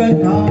कथा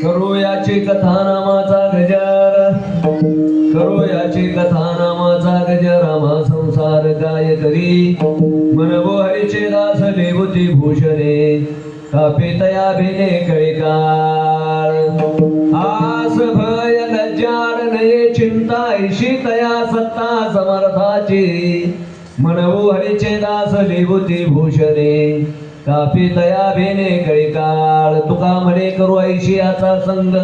करो याची कथा नामाचा गजर, करो याची कथा नामाचा गजर, रामा संसार काय करी मनवो हरीचे दास देवती भूषणे, कापे तया भेने कळीकाळ, आस भय लज्जाड नये चिंता ऐशी तया सत्ता समर्थाची, मनवो हरीचे दास देवती भूषणे, कापी तया भेने कळीकाळ, तुका म्हणे करू ऐशियाचा संग,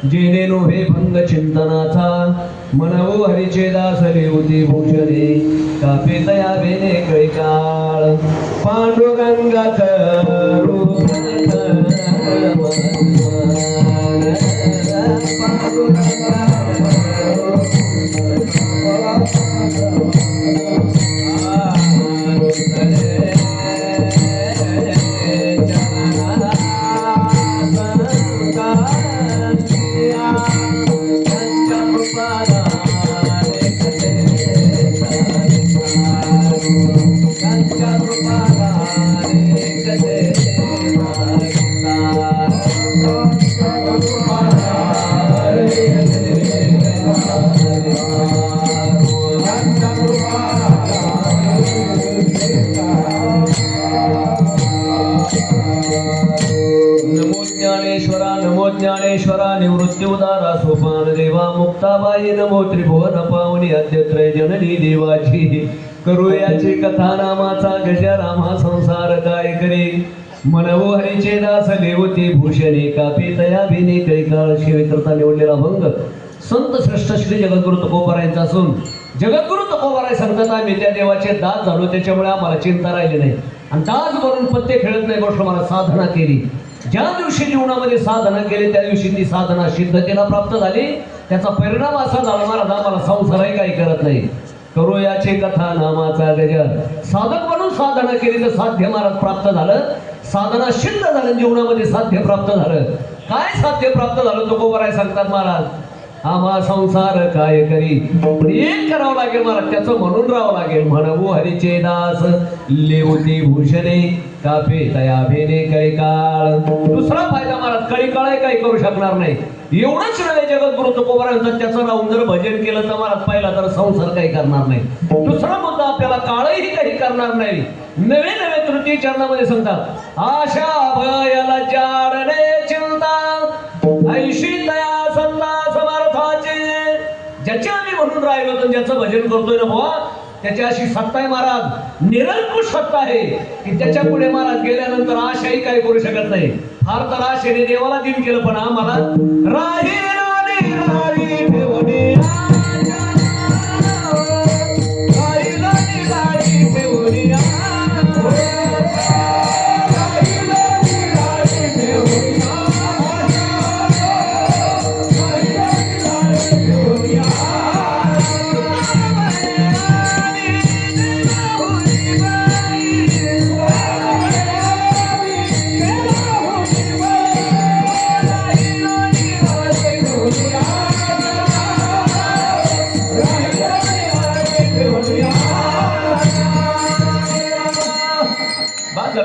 जेणे नोहे भंग चिंतनाचा, मनवो हरीचे दास देवती भूषणे, कापी तया भेने कळीकाळ, पांडुरंगा करू ज्ञानेश्वरा निवृत्ती उदारा सोपान देवा मुक्ताबाई नमो त्रिभुवन पावनी अद्यत्रय जननी देवाची, करू याची कथा नामाचा गजर, रामा संसार काय करे मनवो हरीचे दास देवती भूषणे, कापी तया भिने कळीकाळ. शिवकर्ता निवडलेला भंग संत श्रेष्ठ श्री जगद्गुरु तुकोबारायांचा असून जगद्गुरु तुकोबाराय सांगतात आम्ही त्या देवाचे दास झालो, त्याच्यामुळे आम्हाला चिंता राहिली नाही आणि दास बनून पत्ते खेळत नाही. गोष्ट मला साधना केली, ज्या दिवशी जीवनामध्ये साधना केली त्या दिवशी ती साधना सिद्धतेला प्राप्त झाली. त्याचा परिणाम असा झाला महाराज आम्हाला संसारही काही करत नाही. करू याची कथा नामाचा गजर, साधक म्हणून साधना केली तर साध्य महाराज प्राप्त झालं, साधना सिद्ध झालं, जीवनामध्ये साध्य प्राप्त झालं. काय साध्य प्राप्त झालं तुकोबाराय सांगतात महाराज, आम्हा संसार काय करी, पण एक करावं लागेल महाराज, त्याचं म्हणून राहावं लागेल. म्हणवो हरीचे दास लेवती भूषणे, कापे तया भेने कळीकाळ. दुसरा फायदा महाराज, कळीकाळ काही करू शकणार नाही. एवढंच नव्हे जगद्गुरु तुकोबाराय म्हणतात त्याचं राहून जर भजन केलं तर महाराज पहिला तर संसार काही करणार नाही. दुसरा मुद्दा आपल्याला काळही काही करणार नाही. नवे नवे तृतीय चरणामध्ये सांगतात, आशा भयाला जाडणे चिंता ऐशी तया संता समर्थाचे. ज्याच्या आम्ही म्हणून राहिलो तर ज्याचं भजन करतोय ना बुवा, त्याची अशी सत्ता आहे महाराज, निरंकुश सत्ता आहे की त्याच्या पुढे महाराज गेल्यानंतर आशाही काही करू शकत नाही. फार तर आशेने देवाला दिन केलं, पण आम्हाला राही राणी राणी ठेवणे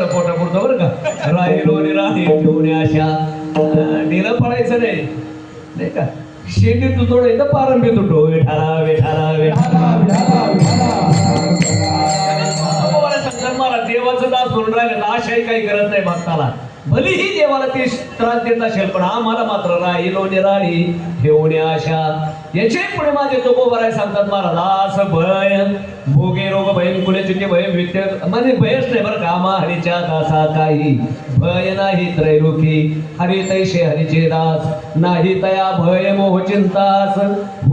पोटापुरतं बरं का. राहिलो राही ठेवणे आशा, नीला पडायचं नाही का. शेंडी तुटो नाही तर पारंबी तुटो. विठाला विठाला विठाला मला देवाचं दास म्हणून राहिलं तर आशाही काही करत नाही भक्ताला. भलेही देवाला ते त्रास देत असेल, पण आम्हाला मात्र राहिलो निराळी ठेवणे आशा. याचे पुढे माझे तुकोबाराय सांगतात महाराज, असं भय भोगे रोग भयन कुलेचे भय वित्य म्हणजे भयच नाही बरं का. आम्हा हरीच्या दासा काही भय नाही त्रैलोकी, हरी तैसे हरीचे दास नाही तया भय मोह चिंतास.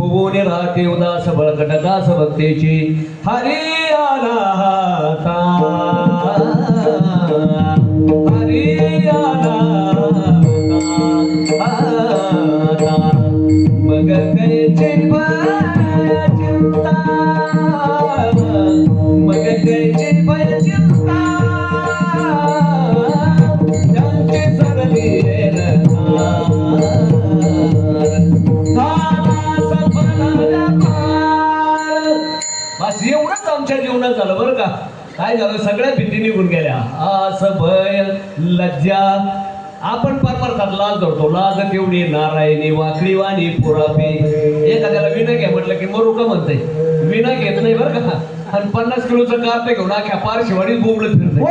होऊन राहते उदास बळकट दास भक्तेची हरी आला आता हरी आला आता मग कैची चिंता मग कैची चिंता त्यांची सरली बस एवढंच आमच्या जीवनात झालं बरं का. काय झालं सगळ्या भीती निघून गेल्या. आस भय लज्जा आपण परमार्थात लाज धरतो. लाज तेवढी नारायणी वाकडी वाणी पुरापे. एखाद्याला विना घ्या म्हटलं की मरू का म्हणते विना घेत नाही बरं का. आणि 50 किलोचं कार्प घेऊन अख्या पार शिवाडीच बोंबलत फिरते.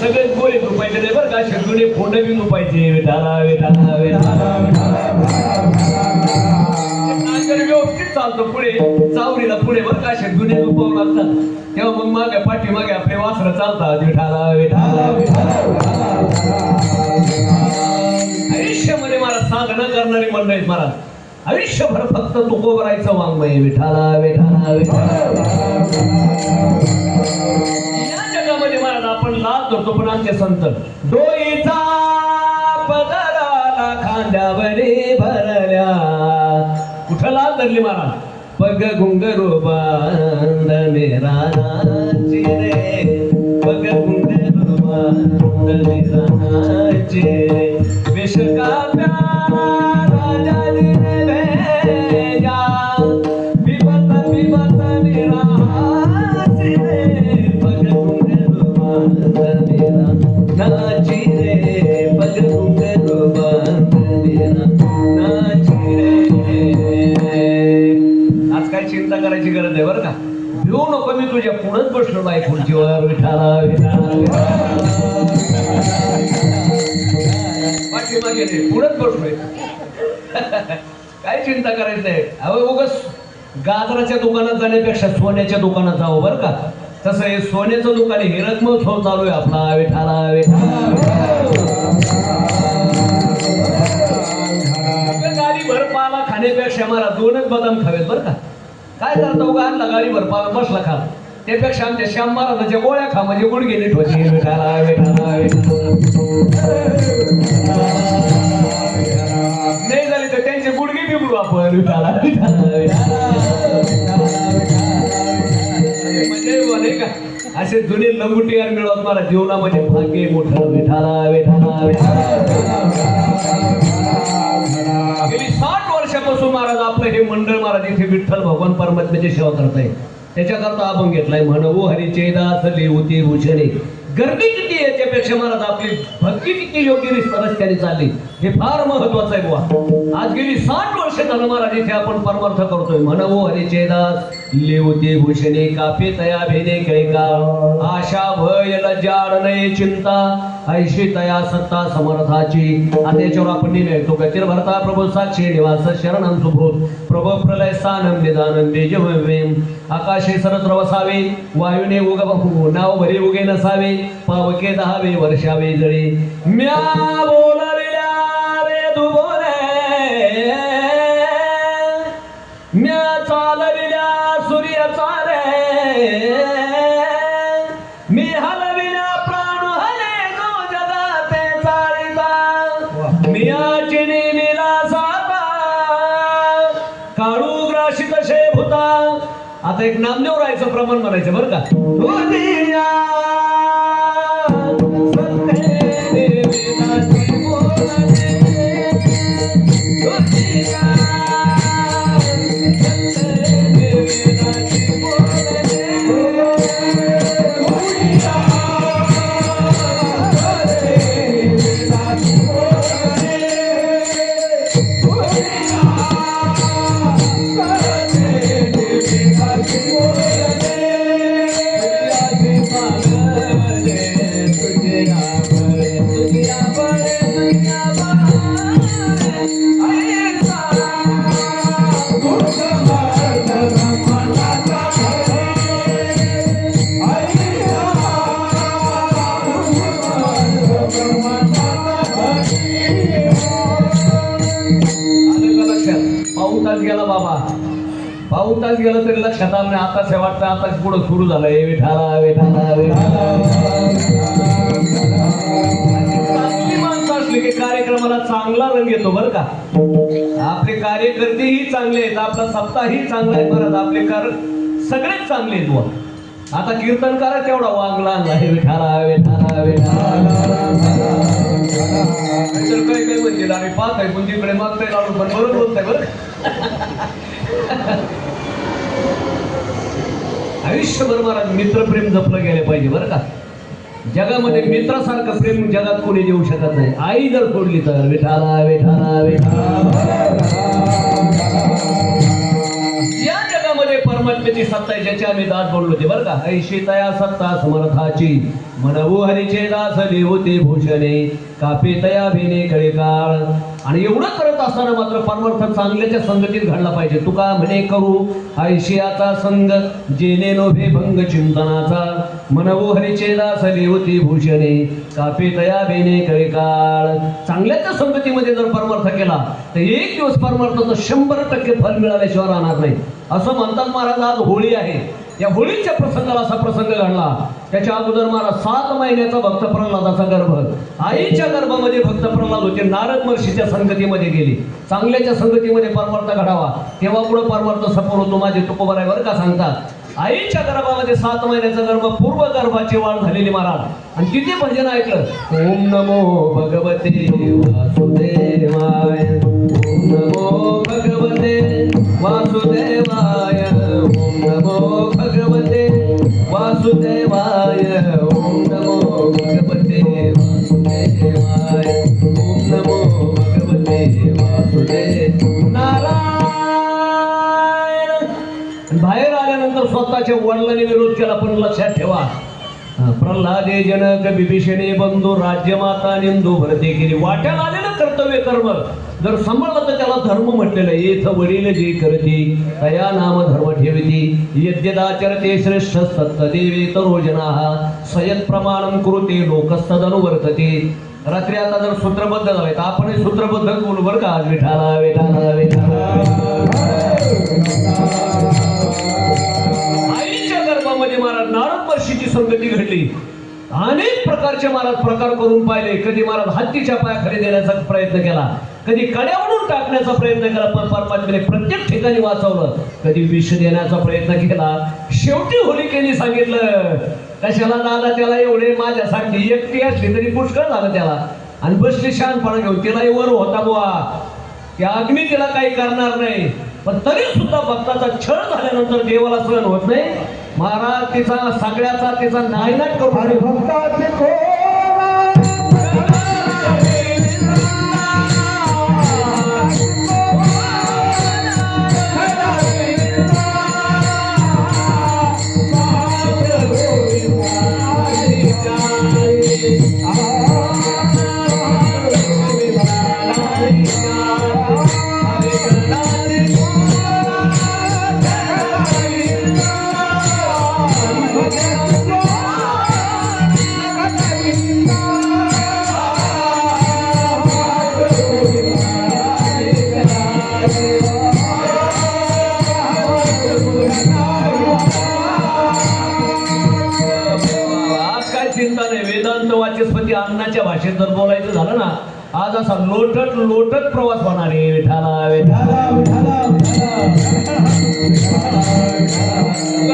सगळेच गोळे झोपायचे नाही बरं का. शेगुणे फोंड बी झोपायचे विठाला विठाला विठाला व्यवस्थित चालतो पुढे चावडीला पुढे बरं का. शेगुणे झोपावं लागतात तेव्हा मग मागे पाठी मागे आपले वासरं चालतात विठाला विठाला आयुष्यामध्ये मला साधना करणारी मंडळी मला आयुष्यभर फक्त तुकोबरायचं वाङ्मय विठाला विठाला विठाला. महाराज आपण लाज धरतो पण आमचे संत डोईचा पदराला खांद्यावरी भरल्या. कुठं लाज धरली महाराज. पग घुंगरू बांधले रानाची रे पग घुंगरू बांधले रानाची रे विषकाप्या राजाली भेजा पिबत पिबत निराशी रे पग नाची रे पग घुंगरू बांधले नाची रे. आज काय चिंता करायची गरज आहे बरं का. भिवू नको मी तुझ्या पुढंच बसलो नाही खुर्चीवर विठाला विठाला पाठीमागे पुढंच बसलोय. काय चिंता करायचं नाही. अहो उगाच गाजराच्या दुकानात जाण्यापेक्षा सोन्याच्या दुकानात जावं बरं का. तसं हे सोन्याचं दुकान हिरक महोत्सव चालू आहे आपला विठाला विठाला. गाडी भरपाला खाण्यापेक्षा मला 2च बदाम खावेत बरं का. काय करतो उगा आणला गाडी भरपाला बसला खा त्यापेक्षा आमच्या श्याम महाराजांच्या गोळ्या खा म्हणजे गुडघे नीट होती विठाला विठाला नाही झाले तर त्यांचे गुडघे बिघडू आपण विठाला म्हणजे नाही का. असे जुने लंगुटीगार मिळवत मला जीवनामध्ये भाग्य मोठं विठाला विठाला गेली 60 वर्षापासून महाराज आपलं हे मंडळ महाराज इथे विठ्ठल भगवान परमात्म्याची सेवा करताय. त्याच्याकरता आपण घेतलाय म्हणवू हरीचे दास लिहूती भूषणे. गर्दी किती याच्यापेक्षा महाराज आपली भक्ती किती योग्य रस्त्याने चालली हे फार महत्वाचं आहे बुवा. आज गेली 60 वर्ष झालं महाराज इथे आपण परमार्थ करतोय. म्हणवू हरीचे दास लिहूती भूषणे कापे तया भेदे कैका आशा भय लज्जाड नये चिंता ऐशी तया सत्ता समर्थाची. आता याच्यावर आपण निघतो गतीर भरता प्रभू साक्षी निवास शरणं सुभूत प्रभू प्रलय स्थानम निदानम बेजवेम. आकाशे सरस्र वसावे वायुने उग नाव भरी उगे नसावे पावके 10 वर्षावे जळे म्या बोलविल्या वेदू बोले म्या चालविल्या सूर्य चाले मी हलविल्या प्राण हले जो जगाते चाळीचा मियाची नेमिला साता काळू ग्राशित शे भूता. आता एक नामदेव राहायचं प्रमाण म्हणायचं बरं का. सत्य पाऊण तास गेलं तरी लक्षात आलं नाही. आताच हे वाटतं आताच पुढं सुरू झालंय विठाला विठाला चांगली माणसं असली की कार्यक्रमाला चांगला रंग येतो बरं का. आपले कार्यकर्तेही चांगले आहेत, आपला सप्ताहही चांगला आहे, परत आपले सगळेच चांगले आहेत. व आता कीर्तनकार केवढा वांगला आहे विठाला विठाला विठाला तर काही काही म्हणतील आम्ही पाहत आहे पण तिकडे मागताय लाडू पण बरोबर बोलताय बरं. आयुष्यभर महाराज मित्रप्रेम जपलं गेलं पाहिजे बरं का. जगामध्ये मित्रासारखं प्रेम जगात कोणी देऊ शकत नाही. आई जर सोडली तर विठाला विठाला विठाला. या जगामध्ये परमात्म्याची सत्ता आहे ज्याची आम्ही दास बोललो होते बरं का. ऐशी तया सत्ता समर्थाची मनवू हरीचे दास होते भूषणे कापे तया भेने कळे काळ. आणि एवढं करत असताना मात्र परमार्थ चांगल्याच्या संगतीत घडला पाहिजे. तुका म्हणे करू आयशियाचा संग जेने नोभे भंग चिंतनाचा मनवू हरीचे दास होते भूषणे कापे तया भेने कळे काळ. चांगल्याच्या संगतीमध्ये जर परमार्थ केला तर एक दिवस परमार्थाचं 100% फल मिळाल्याशिवाय राहणार नाही. असं म्हणतात महाराज आज होळी आहे. या होळीच्या प्रसंगाला असा प्रसंग घडला. त्याच्या अगोदर महाराज 7 महिन्याचा भक्त प्रल्हादाचा गर्भ आईच्या गर्भामध्ये भक्त प्रल्हाद होते. नारद महर्षीच्या संगतीमध्ये गेली. चांगल्याच्या संगतीमध्ये परमार्थ घडावा तेव्हा पुढे परमार्थ सफल होतो. माझे तुकोबर आहे बरं का सांगतात. आईच्या गर्भामध्ये 7 महिन्याचा गर्भ पूर्व गर्भाची वाढ झालेली महाराज. आणि तिथे भजन ऐकलं ओम नमो भगवते वासुदेवाय ओम नमो भगवते वासुदेवाय ओम नमो भगवते वासुदेवाय ओम नमो भगवते वासुदेवाय ओम नमो भगवते वासुदेव नारायण. बाहेर आल्यानंतर स्वतःच्या वडिलांनी विरोध केला. पण लक्षात ठेवा प्रल्हादे जनक विभीषणे बंधू राज्यमाता निंदू भरते केली. वाट्याला आलेलं कर्तव्य कर्म जर सांभाळलं तर त्याला धर्म म्हटलेलं. येथ वडील जे करती तया नाम धर्म ठेवती यद्यदाचरते श्रेष्ठ सत्तदेवे तरोजना सयत प्रमाणम कुरुते लोकस्तदनुवर्तते. रात्री आता जर सूत्रबद्ध झालाय तर आपणही सूत्रबद्ध बोलू बरं का. आज विठाला विठाला विठाला. आईच्या गर्भामध्ये महाराज नारद महर्षीची संगती घडली. अनेक प्रकारचे महाराज प्रकार करून पाहिले. कधी महाराज हत्तीच्या पायाखाली देण्याचा प्रयत्न केला, कधी कड्यावरून टाकण्याचा प्रयत्न केला, पण परमात्म्याने प्रत्येक ठिकाणी वाचवलं. कधी विष देण्याचा प्रयत्न केला. शेवटी होलिकेने सांगितलं कशाला दादा त्याला एवढे माझ्यासाठी एकटी असली तरी पुष्कळ झालं त्याला. आणि बसली शहाणपणा घेऊन तिलाही वर होता बुवा त्या अग्नी तिला काही करणार नाही. पण तरी सुद्धा भक्ताचा छळ झाल्यानंतर देवाला सहन होत नाही. महाराज तिचा सगळ्याचा तिचा नायनाट करून भक्ताचे वाचस्पती अन्नाच्या भाषेत जर बोलायचं झालं ना आज असा लोटत लोटत प्रवास होणार आहे. विठाला विठाला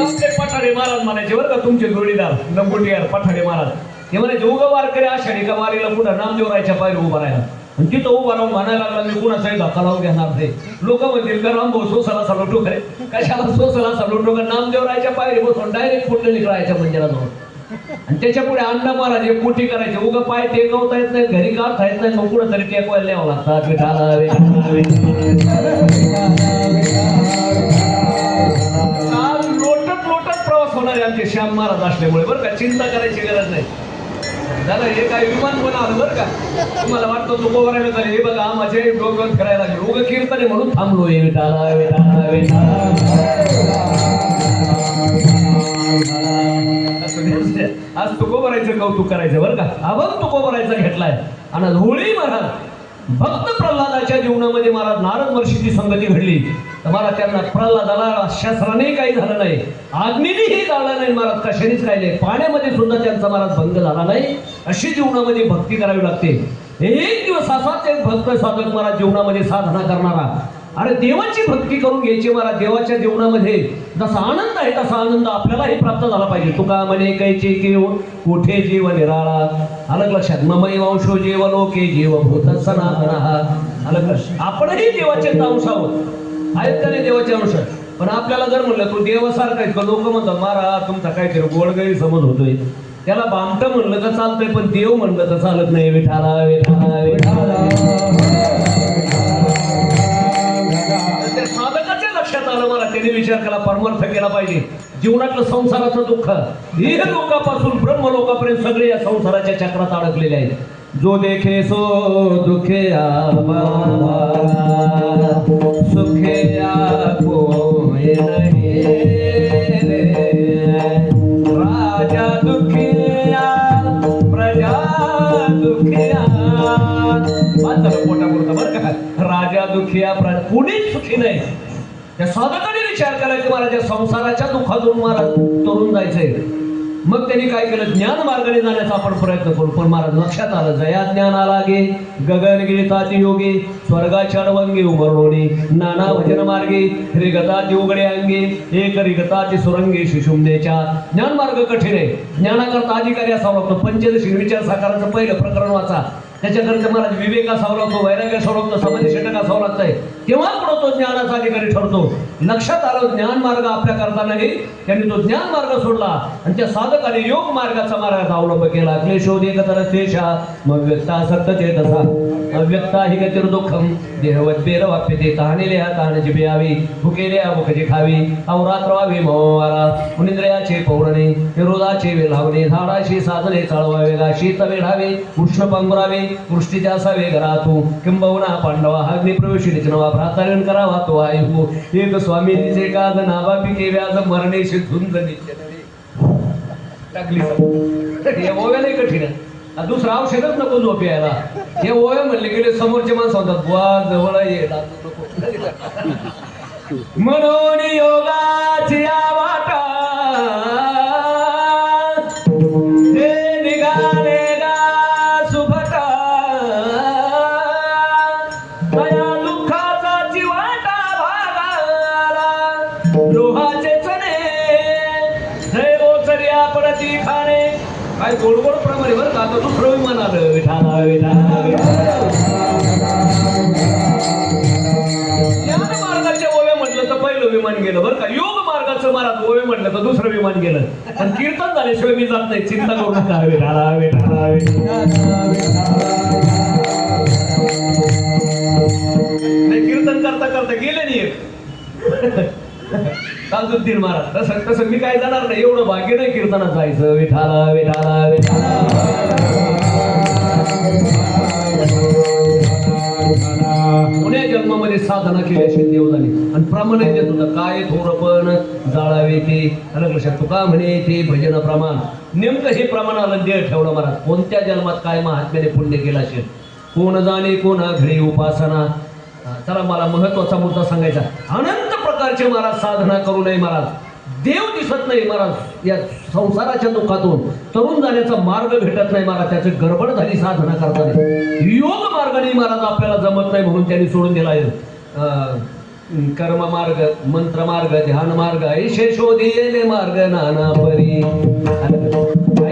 आपले पठाडे महाराज म्हणायचे बरं का तुमचे जोडीदार लंगोटीयार पठाडे महाराज. ते म्हणायचे उगा वारकरी आषाढी का वारीला कुठं नामदेवरायच्या पायरी उभा राहिला आणि तिथं उभा राहून म्हणायला लागला मी कुणाचाही धक्का लावून घेणार नाही. लोक म्हणतील का राम भाऊ सोसाला असा लोटो करे कशाला सोसाला असा लोटो का नामदेवरायच्या पायरी बसून डायरेक्ट पुढे निघायच्या मंदिराजवळ. आणि त्याच्या पुढे अण्णा महाराज एक मोठी करायचे उगा पाय टेकवता येत नाही घरी काढता येत नाही मग कुठं तरी टेकवायला न्यावं लागतात. लोटत लोटत प्रवास होणार आहे आमचे श्याम महाराज असल्यामुळे बरं का. चिंता करायची गरज नाही. झालं हे काय विमान पण आलं बरं का. तुम्हाला वाटतं तो गोवरायला झाले हे बघा माझे डोक्यावर फिरायला लागले उगा कीर्तने म्हणून थांबलो. आज तुकोबरायचं कौतुक करायचं बरं का. अभंग तुकोबरायचा घेतलाय आणि होळी महाराज भक्त प्रल्हादाच्या जीवनामध्ये महाराज नारद महर्षीची संगती घडली तर मला त्यांना प्रल्हादाला शस्त्राने काही झालं नाही, अग्नीनेही जाळलं नाही महाराज, कशानेच काही नाही, पाण्यामध्ये सुद्धा त्यांचा महाराज भंग झाला नाही. अशी जीवनामध्ये भक्ती करावी लागते. एक दिवस असाच एक भक्त साधक महाराज जीवनामध्ये साधना करणारा, अरे देवाची भक्ती करून घ्यायची महाराज. देवाच्या जीवनामध्ये जसा आनंद आहे तसा आनंद आपल्यालाही प्राप्त झाला पाहिजे. तुका म्हणे कैचे केव कुठे जीव निराळा, अलग लक्षात. ममई वंशो जीव लोके जीव भूत सनातन. अलग लक्षात. आपणही देवाचे अंश आहोत, आहेत का नाही देवाचे अंश. पण आपल्याला जर म्हणलं तू देवासारखा आहे, लोक म्हणतात महाराज तुमचा काहीतरी गोडगैरी समज होतोय. त्याला बामट म्हणलं तर चालतंय, पण देव म्हणलं तर चालत नाही. विठाला विठाला विठाला. साधकाच्या लक्षात आलं मला, त्याने विचार केला, परमार्थ केला पाहिजे. जीवनातलं संसाराचं दुःख हे लोकापासून ब्रह्मलोकापर्यंत सगळे या संसाराच्या चक्रात अडकलेले आहेत. जो देखे सो दुखे सुखे कोई नहीं, राजा दुखिया प्रजा दुखिया. पोटापुरतं बरं का, राजा दुखिया प्रजा, कुणीच सुखी नाही. त्या साधकाने विचार करायचा मला त्या संसाराच्या दुःखातून महाराज तरुण जायचंय. मग त्यांनी काय केलं, ज्ञान मार्गाने जाण्याचा आपण प्रयत्न करू. पण महाराज लक्षात आलं, जया ज्ञाना लागे गगन गिळताती योगी, स्वर्गाच्या अडवंगी उमरलोणी नाना भजन मार्गे, रिगताती उघडे अंगी एक रिगताची सुरंगी शिशुमदेच्या. ज्ञान मार्ग कठीण आहे, ज्ञानाकरता अधिकारी असावं लागतो. पंचदशी विचार साकाराचं पहिलं प्रकरण वाचा, त्याच्याकरता महाराज विवेक असावं लागतो, वैराग्य असावं लागतं, समाधी षटक असावं लागतंय, तेव्हा पुढे तो ज्ञानाचा अधिकारी ठरतो. लक्षात आलं, ज्ञान मार्ग आपल्या करता नाही, त्यांनी तो ज्ञान मार्ग सोडला आणि त्या साधकाने योग मार्गाचा मार्गाचा अवलंब केला. क्लेशोदेक तरस्तेशा मग व्यक्ता सत्य तसा अव्यक्ता हि गतिर दुःखम देहवद्वेर वाप्यते. तहानेले हा तहान जिभे यावी, भुकेले हा भुकजी खावी, अवरात्र व्हावी मोवारा, मुनिंद्रयाचे पौरणे रोदाचे वेलावणे, झाडाशी साधने चाळवावे, गाशीत वेढावे, उष्ण पांगुरावे, वृष्टीच्या असावे घरातू, किंबहुना पांडवा अग्नी प्रवेशिणीच नवा भ्रातारण करावा तो आयु. एक स्वामी तिचे काज नावा पिके व्याज मरणेशी झुंज नित्य टाकली. हे ओव्या नाही कठीण आहे, दुसरं औषधच नको झोप यायला. हे ओव्या म्हणले गेले समोरचे माणसं म्हणतात बुवा जवळ ये म्हणून योगाची वाटा हे निघाले गा सुभटा, दया दुःखाचा चिवाटा भागाला लोहाचे चणे हे ओचर्या पडती खाणे. काय गोड गोड प्रमाणे बरं का. आता दुसरं विमान आलं, विठाला विठाला ज्ञान मार्गाच्या ओव्या म्हटलं तर पहिलं विमान गेलं बरं का. योग मार्गाचं महाराज ओव्या म्हटलं तर दुसरं विमान गेलं. पण कीर्तन झाल्याशिवाय मी जात नाही, चिंता करू नका. विठाला विठाला नाही, कीर्तन करता करता गेले नाही एक काजूद्दीन महाराज. तसं तसं मी काय जाणार नाही, एवढं भाग्य नाही कीर्तनात जायचं. विठाला विठाला विठाला. पुण्या जन्मामध्ये साधना केली अशी देवदानी आणि प्रमाण देत होतं. काय थोरपण जाळावे ते अलग लक्षात. तुका म्हणे ते भजन प्रमाण. नेमकं हे प्रमाण आलं देह ठेवलं महाराज. कोणत्या जन्मात काय महात्म्याने पुण्य केलं असेल कोण जाणे, कोणा घरी उपासना. चला मला महत्वाचा मुद्दा सांगायचा. अनंत प्रकारचे महाराज साधना करू नये महाराज. देव दिसत नाही महाराज, या संसाराच्या दुःखातून तरुण जाण्याचा मार्ग भेटत नाही महाराज. त्याची गडबड झाली साधना करताना. योग मार्गाने महाराज आपल्याला जमत नाही म्हणून त्यांनी सोडून दिला आहे. कर्म मार्ग, मंत्र मार्ग, ध्यान मार्ग, ऐशे शोधिले मार्ग नाना परी.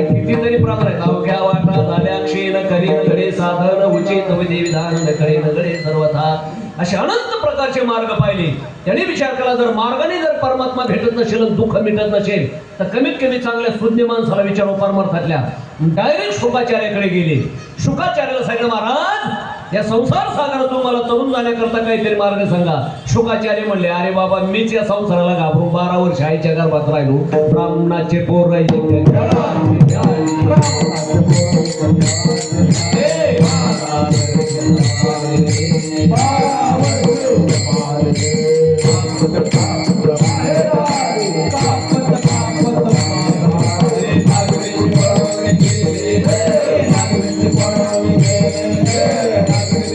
कितीतरी प्रकार आहेत. अवघ्या वाटा झाल्या क्षीण करीन घडे साधन उचित विधी विधान करीन घडे सर्वथा. असे अनंत प्रकारचे मार्ग पाहिले. त्यांनी विचार केला, जर मार्गाने जर परमात्मा भेटत नसेल, दुःख मिटत नसेल, तर कमीत कमी चांगल्या शून्य माणसाला विचारू परमार्थातल्या. डायरेक्ट शुकाचार्याकडे गेले. शुकाचार्याला सांगितलं, महाराज या संसार सागरातून मला तरुण जाण्याकरता काहीतरी मार्ग सांगा. शुकाचार्य म्हणले, अरे बाबा मीच या संसाराला घाबरून 12 वर्ष आईच्या गर्भात राहिलो. ब्राह्मणाचे पोर राहिले.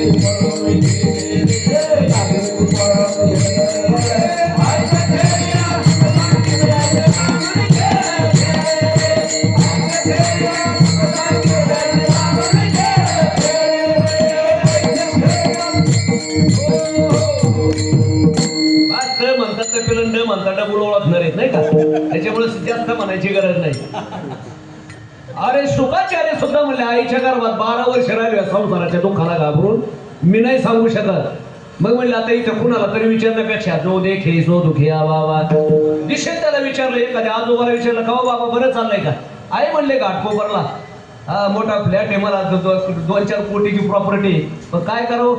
Thank you. आहेत नाही का, त्याच्यामुळे जास्त म्हणायची गरज नाही. अरे शुकाचार्य सुद्धा म्हणले आईच्या गर्भात 12 वर्ष राहिल्या संसाराच्या दुःखाला घाबरून मी नाही सांगू शकत. मग म्हणलं आता इथं कुणाला तरी विचारण्यापेक्षा जो देखे सो दुखी बाबा दिशेत त्याला विचारलं, एखाद्या आजोबाला विचारलं का बाबा बरं चाललंय का. आई म्हणले घाटकोपरला हा मोठा फ्लॅट आहे, मला 2-4 कोटीची प्रॉपर्टी, पण काय करावं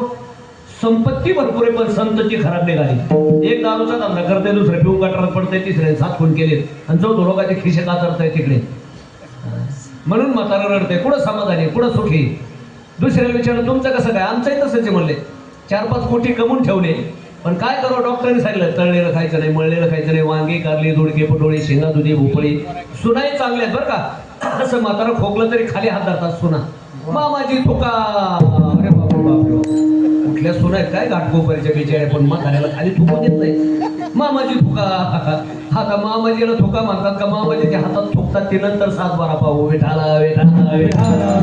संपत्ती भरपूर आहे पण संतती खराब निघाली. एक दारूचा धंदा करते, दुसरे पिऊन गटारात पडतंय, तिसरे 7 खून केलेत आणि चौथं लोकांचे खिशे कातरताय तिकडे. म्हणून म्हातारा रडते, कुठं समाधानी कुठं सुखी. दुसऱ्याला विचारलं तुमचं कसं काय, आमचंही तसंच म्हणले 4-5 कोटी कमवून ठेवले पण काय करावं. डॉक्टरांनी सांगितलं तळलेलं खायचं नाही, मळलेलं खायचं नाही, वांगी कारली दोडके पटोळे शेंगा दुधी भोपळी. सुनाही चांगल्या आहेत बरं का, असं म्हातारा खोकलं तरी खाली हात धरतात सुना. मामाजी तुका, अरे बापरे बापरे, कुठल्या सुना आहेत काय घाटकोपरच्या बिचाऱ्या, पण म्हाताऱ्याला खाली थुकू देत नाही. मामाजी थुका, आता मामाजीला थुका म्हणतात का, मामाजीच्या हातात थुकतात ते नंतर 7-12 पाहू विठाला विठाला विठाला.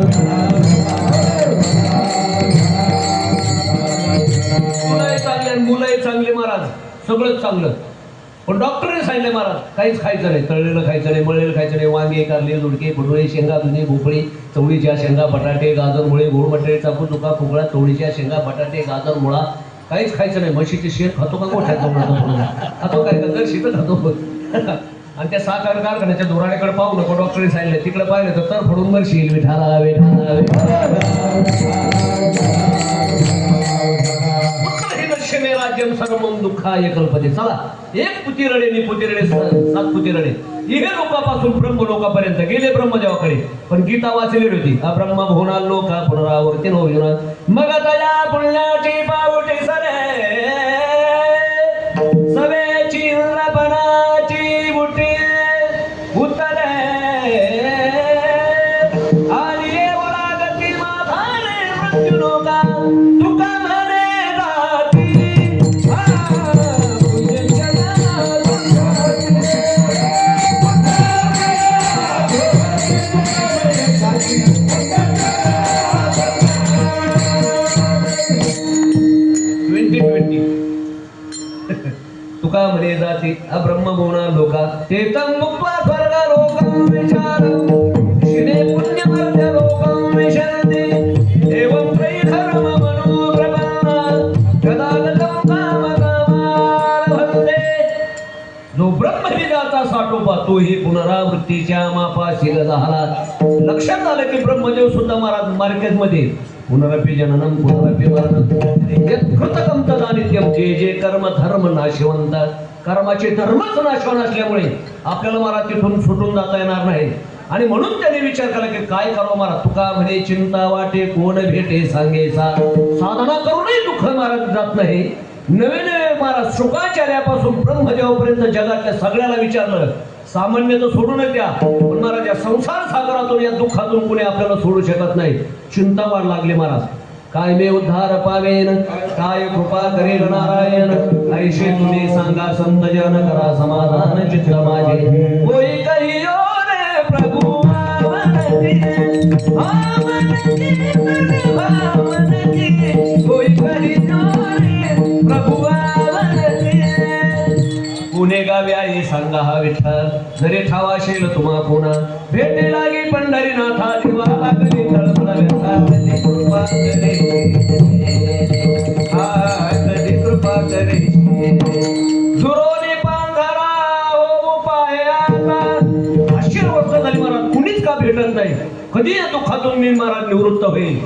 मुलंही चांगले मुलंही चांगले महाराज, सगळंच चांगलं, पण डॉक्टरने सांगितलं महाराज काहीच खायचं नाही, तळलेलं खायचं नाही, मळलेलं खायचं नाही, वांगे कारले दोडके पटोळे शेंगा दुधी भोपळी चवळीच्या शेंगा बटाटे गाजर मुळे गोड मटेरी चाकू चुका फुगळा चवळीच्या शेंगा बटाटे गाजर मुळा काहीच खायचं नाही. म्हशीचे शेण खातो का मोठ्या खातो काय तर शीतच खातो. आणि त्या साखर कारखान्याच्या धोराण्याकडे पाहू नको, डॉक्टरने सांगितलं तिकडे पाहिलं तर फोडून मरशील. विठाला राज्यम सर्वम दुःखाय कल्पते. चला एक पुती रडे नि पुती रडे 7 पुती रडे, इहे लोकापासून ब्रह्म लोकापर्यंत गेले ब्रह्मदेवाकडे, पण गीता वाचलेली होती. ब्रह्म भुवना लोका पुनरावर्ती नोर्जुना मग तया पुण्याची पावटी सरे सवेची लपनाची बुटी उतरे आणि एवढा गती माथाने मृत्यू लोका तुका तुका म्हणे जाती अब्रह्मभुवना लोका ते मुक्त्वा स्वर्ग लोकं विचार शिने पुण्यमर्त्य लोकं विशन्ति एवं त्रैधर्म मनोप्रपन्ना गदागतं कामकामारभन्ते. जो ब्रह्मविदाचा साठोबा तोही पुनरावृत्तीच्या मापाशी झाला. लक्षात आलं की ब्रह्मदेव सुद्धा महाराज मार्केटमध्ये पुनरपि जननम पुनरपि मरणम यत्कृतकं तदानित्यम. जे जे कर्म धर्म नाशवंत, कर्माचे धर्मच नाशवंत असल्यामुळे आपल्याला महाराज तिथून सुटून जाता येणार नाही. आणि म्हणून त्यांनी विचार केला की काय करावं महाराज. तुका म्हणे चिंता वाटे कोण भेटे सांगेसा, साधना करूनही दुःख महाराज जात नाही. नवे नवे महाराज शुकाचार्यापासून ब्रह्मदेवापर्यंत जगातल्या सगळ्याला विचारलं. सामान्य तर सोडूनच द्या, पण महाराज या संसार सागरातून या दुःखातून कोणी आपल्याला सोडू शकत नाही. चिंता वाढ लागली महाराज. काय मे उद्धार पावेन, काय कृपा करेल नारायण, ऐशे तुम्ही सांगा संत जन करा समाधान चित्त माझे. कोई कहियो रे प्रभु कोई कहियो रे प्रभु पुणे गावी आई सांगा हा विठ्ठल, जरी ठावा शेल तुम्हा कोणा भेटे लागी पंढरीनाथा दिवा लागली तळमळाव्या कधी कृपा करे, कधी कृपा करे. जुरोनी पांघरा हो उपाय आता. 500 वर्ष झाली महाराज कुणीच का भेटत नाही. कधी या दुःखातून मी महाराज निवृत्त होईल.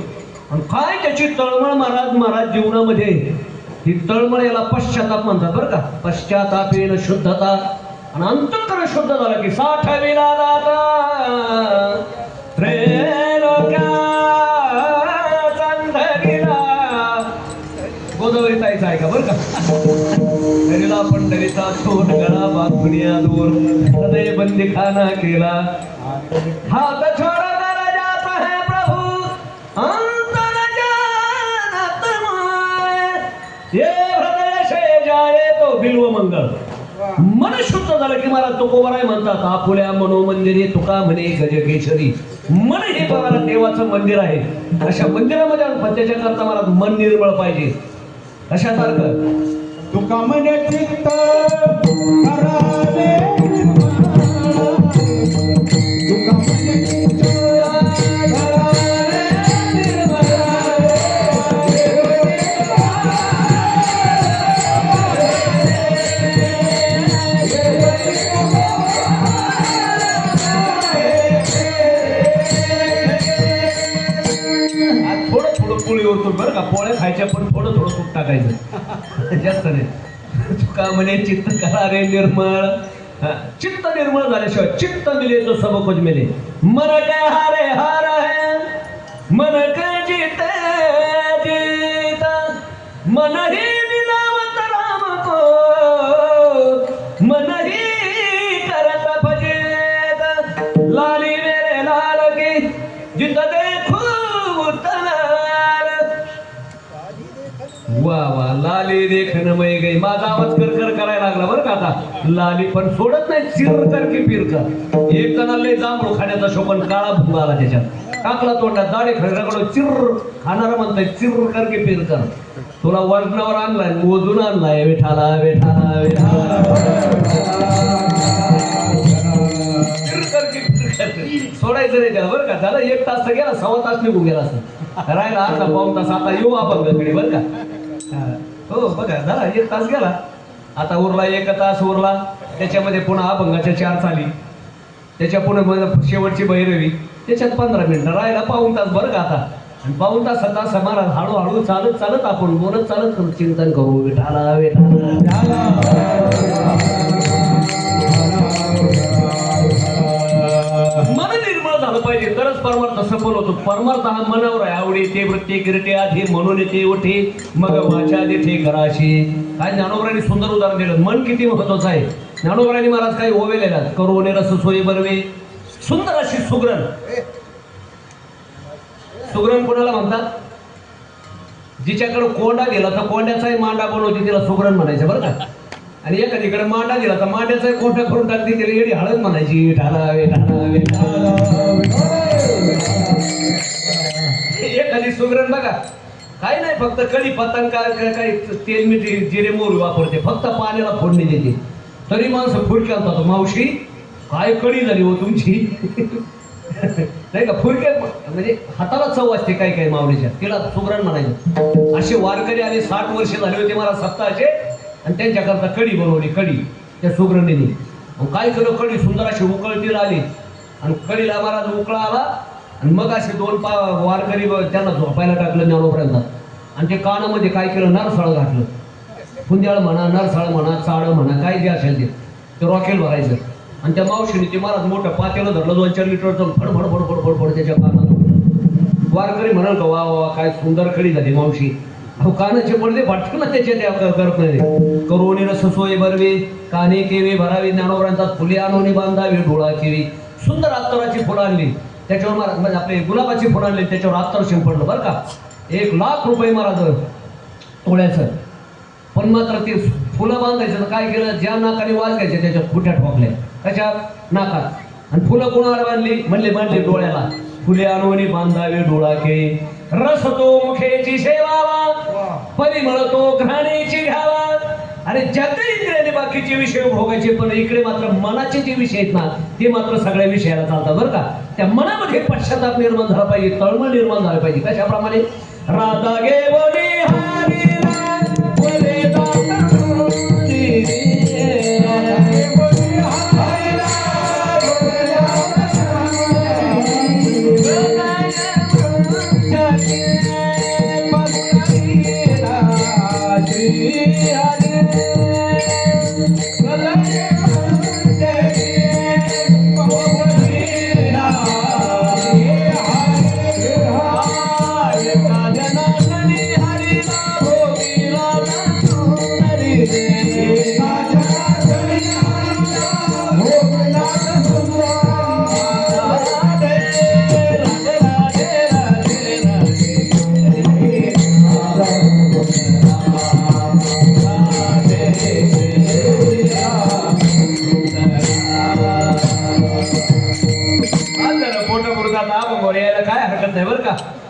आणि काय त्याची तळमळ महाराज जीवनामध्ये, ही तळमळ याला पश्चाताप म्हणतात बरं का. पश्चातापेन शुद्धता, आणि अंतःकरण शुद्ध झालं की साठविला जाता गोदावरी ताईचा ऐका बरं का. हरिला पंढरीचा छोट गळा बांधुनिया दूर हृदय बंदी खाना केला. हात छोडा करा जाता है प्रभु अंतर जानत माय, ये हृदय से जाए तो बिल्व मंगल. मन शुद्ध झालं की महाराज तुकोबाराय म्हणतात आपुल्या मनोमंदिरे तुका म्हणे गजकेशरी. मन हे बघा देवाचं मंदिर आहे. अशा मंदिरामध्ये त्याच्या करता महाराज मन निर्मळ पाहिजे. अशासारखं तुका म्हणे चित्त करावे निर्मळ. तुका म्हणे चित्त करावे निर्मळ. आज थोडं थोडं पोळी होतो बरं का, पोळ्या खायच्या पण थोडं थोडं तूप टाकायचं, जास्त नाही. तुका म्हणे चित्त करा रे निर्मळ. चित्त निर्मळ झाल्याशिवाय चित्त मिले तो सब कुछ मिले. मन के हारे हार है मन के जीते जीत, मन ही मिलावत राम को मन ही करत भजेत. लाली मेरे लाल की जित देखो उतलाल. वा वा, लाली देखन मै गई. माझा आवाज कर करायला लागला बरं का आता. लाली पण सोडत नाही, चिर कर की पीर कर. एक जणाला लय जांभूळ खाण्याचा शोभन काळा भुंगा आला त्याच्यात, टाकला तोंडात, दाढे खरगडो चिर खाणारा म्हणताय चिर कर की पीर कर. तुला वजनावर आणलाय, मोजून आणलाय. विठाला विठाला विठाला सोडायचं नाही त्याला बरं का. झालं एक तास तर गेला, सव्वा तास निघून गेला असं, राहिला अर्धा पाऊण तास. आता येऊ अभंगाकडे बरं का. हो बघा, झाला एक तास गेला, आता उरला एक तास उरला. त्याच्यामध्ये पुन्हा अभंगाच्या 4 चाली, त्याच्या पुन्हा शेवटची भैरवी, त्याच्यात 15 मिनिटं, राहिला पाऊण तास बरं का आता. आणि पाऊण तास महाराज हळूहळू चालत चालत आपण बोलत चालत चिंतन करू. विठाला विठाला. मन निर्मळ झालं पाहिजे तरच परमार्थ सफल होतो. परमार्थ हा मनावर आहे. आवडी ते वृत्ती गिरटे आधी म्हणून ते उठे मग वाचा देते घराशी. काय ज्ञानोबरांनी सुंदर उदाहरण दिलं. मन किती महत्वाचं आहे. ज्ञानोबरांनी महाराज काही ओवेलेला करू रस सोयी बरवे. सुंदर अशी सुगरण. सुगरण कोणाला म्हणतात? जिच्याकडे कोंडा गेला तर कोंड्याचाही मांडा बनवते, तिला सुगरण म्हणायचं बरं का. आणि एखादीकडे मांडा दिला तर मांड्याचा कोंडा करून टाकते, तिला एडी हळद म्हणायची. एखादी सुगरण बघा, काही नाही, फक्त कढी पतंग काही तेल मिठी जिरे मोहरी वापरते, फक्त पाण्याला फोडणी देते, तरी माणसं फुडक्या आणतात. मावशी काय कढी झाली हो तुमची. नाही का, फुडक्या म्हणजे हाताला चव असते काही काही मावळीच्या, तिला सुगरण म्हणायचं. असे वारकरी आले, 60 वर्ष झाले होते मला सप्ताहाचे, आणि त्यांच्याकरता कढी बनवली. कढी त्या सुगरणीने काय केलं, कढी सुंदर अशी उकळतीला आली, आणि कढीला महाराज उकळा आला, आणि मग असे 2 वारकरी त्यांना झोपायला टाकलं ज्ञानोबरांना. आणि ते कानामध्ये काय केलं, नरसाळ घातलं. फुंद्याळ म्हणा, नरसाळ म्हणा, चाळ म्हणा, काय जे असेल ते रॉकेल भरायचं. आणि त्या मावशीने ते महाराज मोठं पातेलं धरलं, 2-4 लिटरचं, फडफड फडफड फडफड त्याच्या कानात. वारकरी म्हणाल का, वा वा काय सुंदर कढी झाली मावशी. अहो कानाचे पडदे फाटतील ना त्याच्या, त्या करत नाही. करोनी रस सोय बरवे काने केवे भरावे. ज्ञानोबरांचा फुले आणून बांधावी डोळा केवी. सुंदर अत्तराची फुलं आणली, त्याच्यावर महाराज म्हणजे आपले गुलाबाची फुलं आणली, त्याच्यावर अत्तर शिंपडलं बरं का. 1 लाख रुपये महाराज तोळ्याचं. पण मात्र ते फुलं बांधायचं तर काय केलं, ज्या नाकाने वाज घ्यायचे त्याच्यात खुट्या ठोकल्या, त्याच्या नाकात. आणि फुलं कोणाला बांधली, बांधली डोळ्याला. फुले आणून बांधावे डोळा के. रस तो मुखेची सेवावा, परिमळ तो घ्राणेची घ्यावा. आणि ज्यात इंद्रियाने बाकीचे विषय भोगायचे, पण इकडे मात्र मनाचे जे विषय आहेत ना, ते मात्र सगळ्या विषयाला चालतात बरं का. त्या मनामध्ये पश्चाताप निर्माण झाला पाहिजे, तळमळ निर्माण झाला पाहिजे. कशाप्रमाणे, राधा गे बोली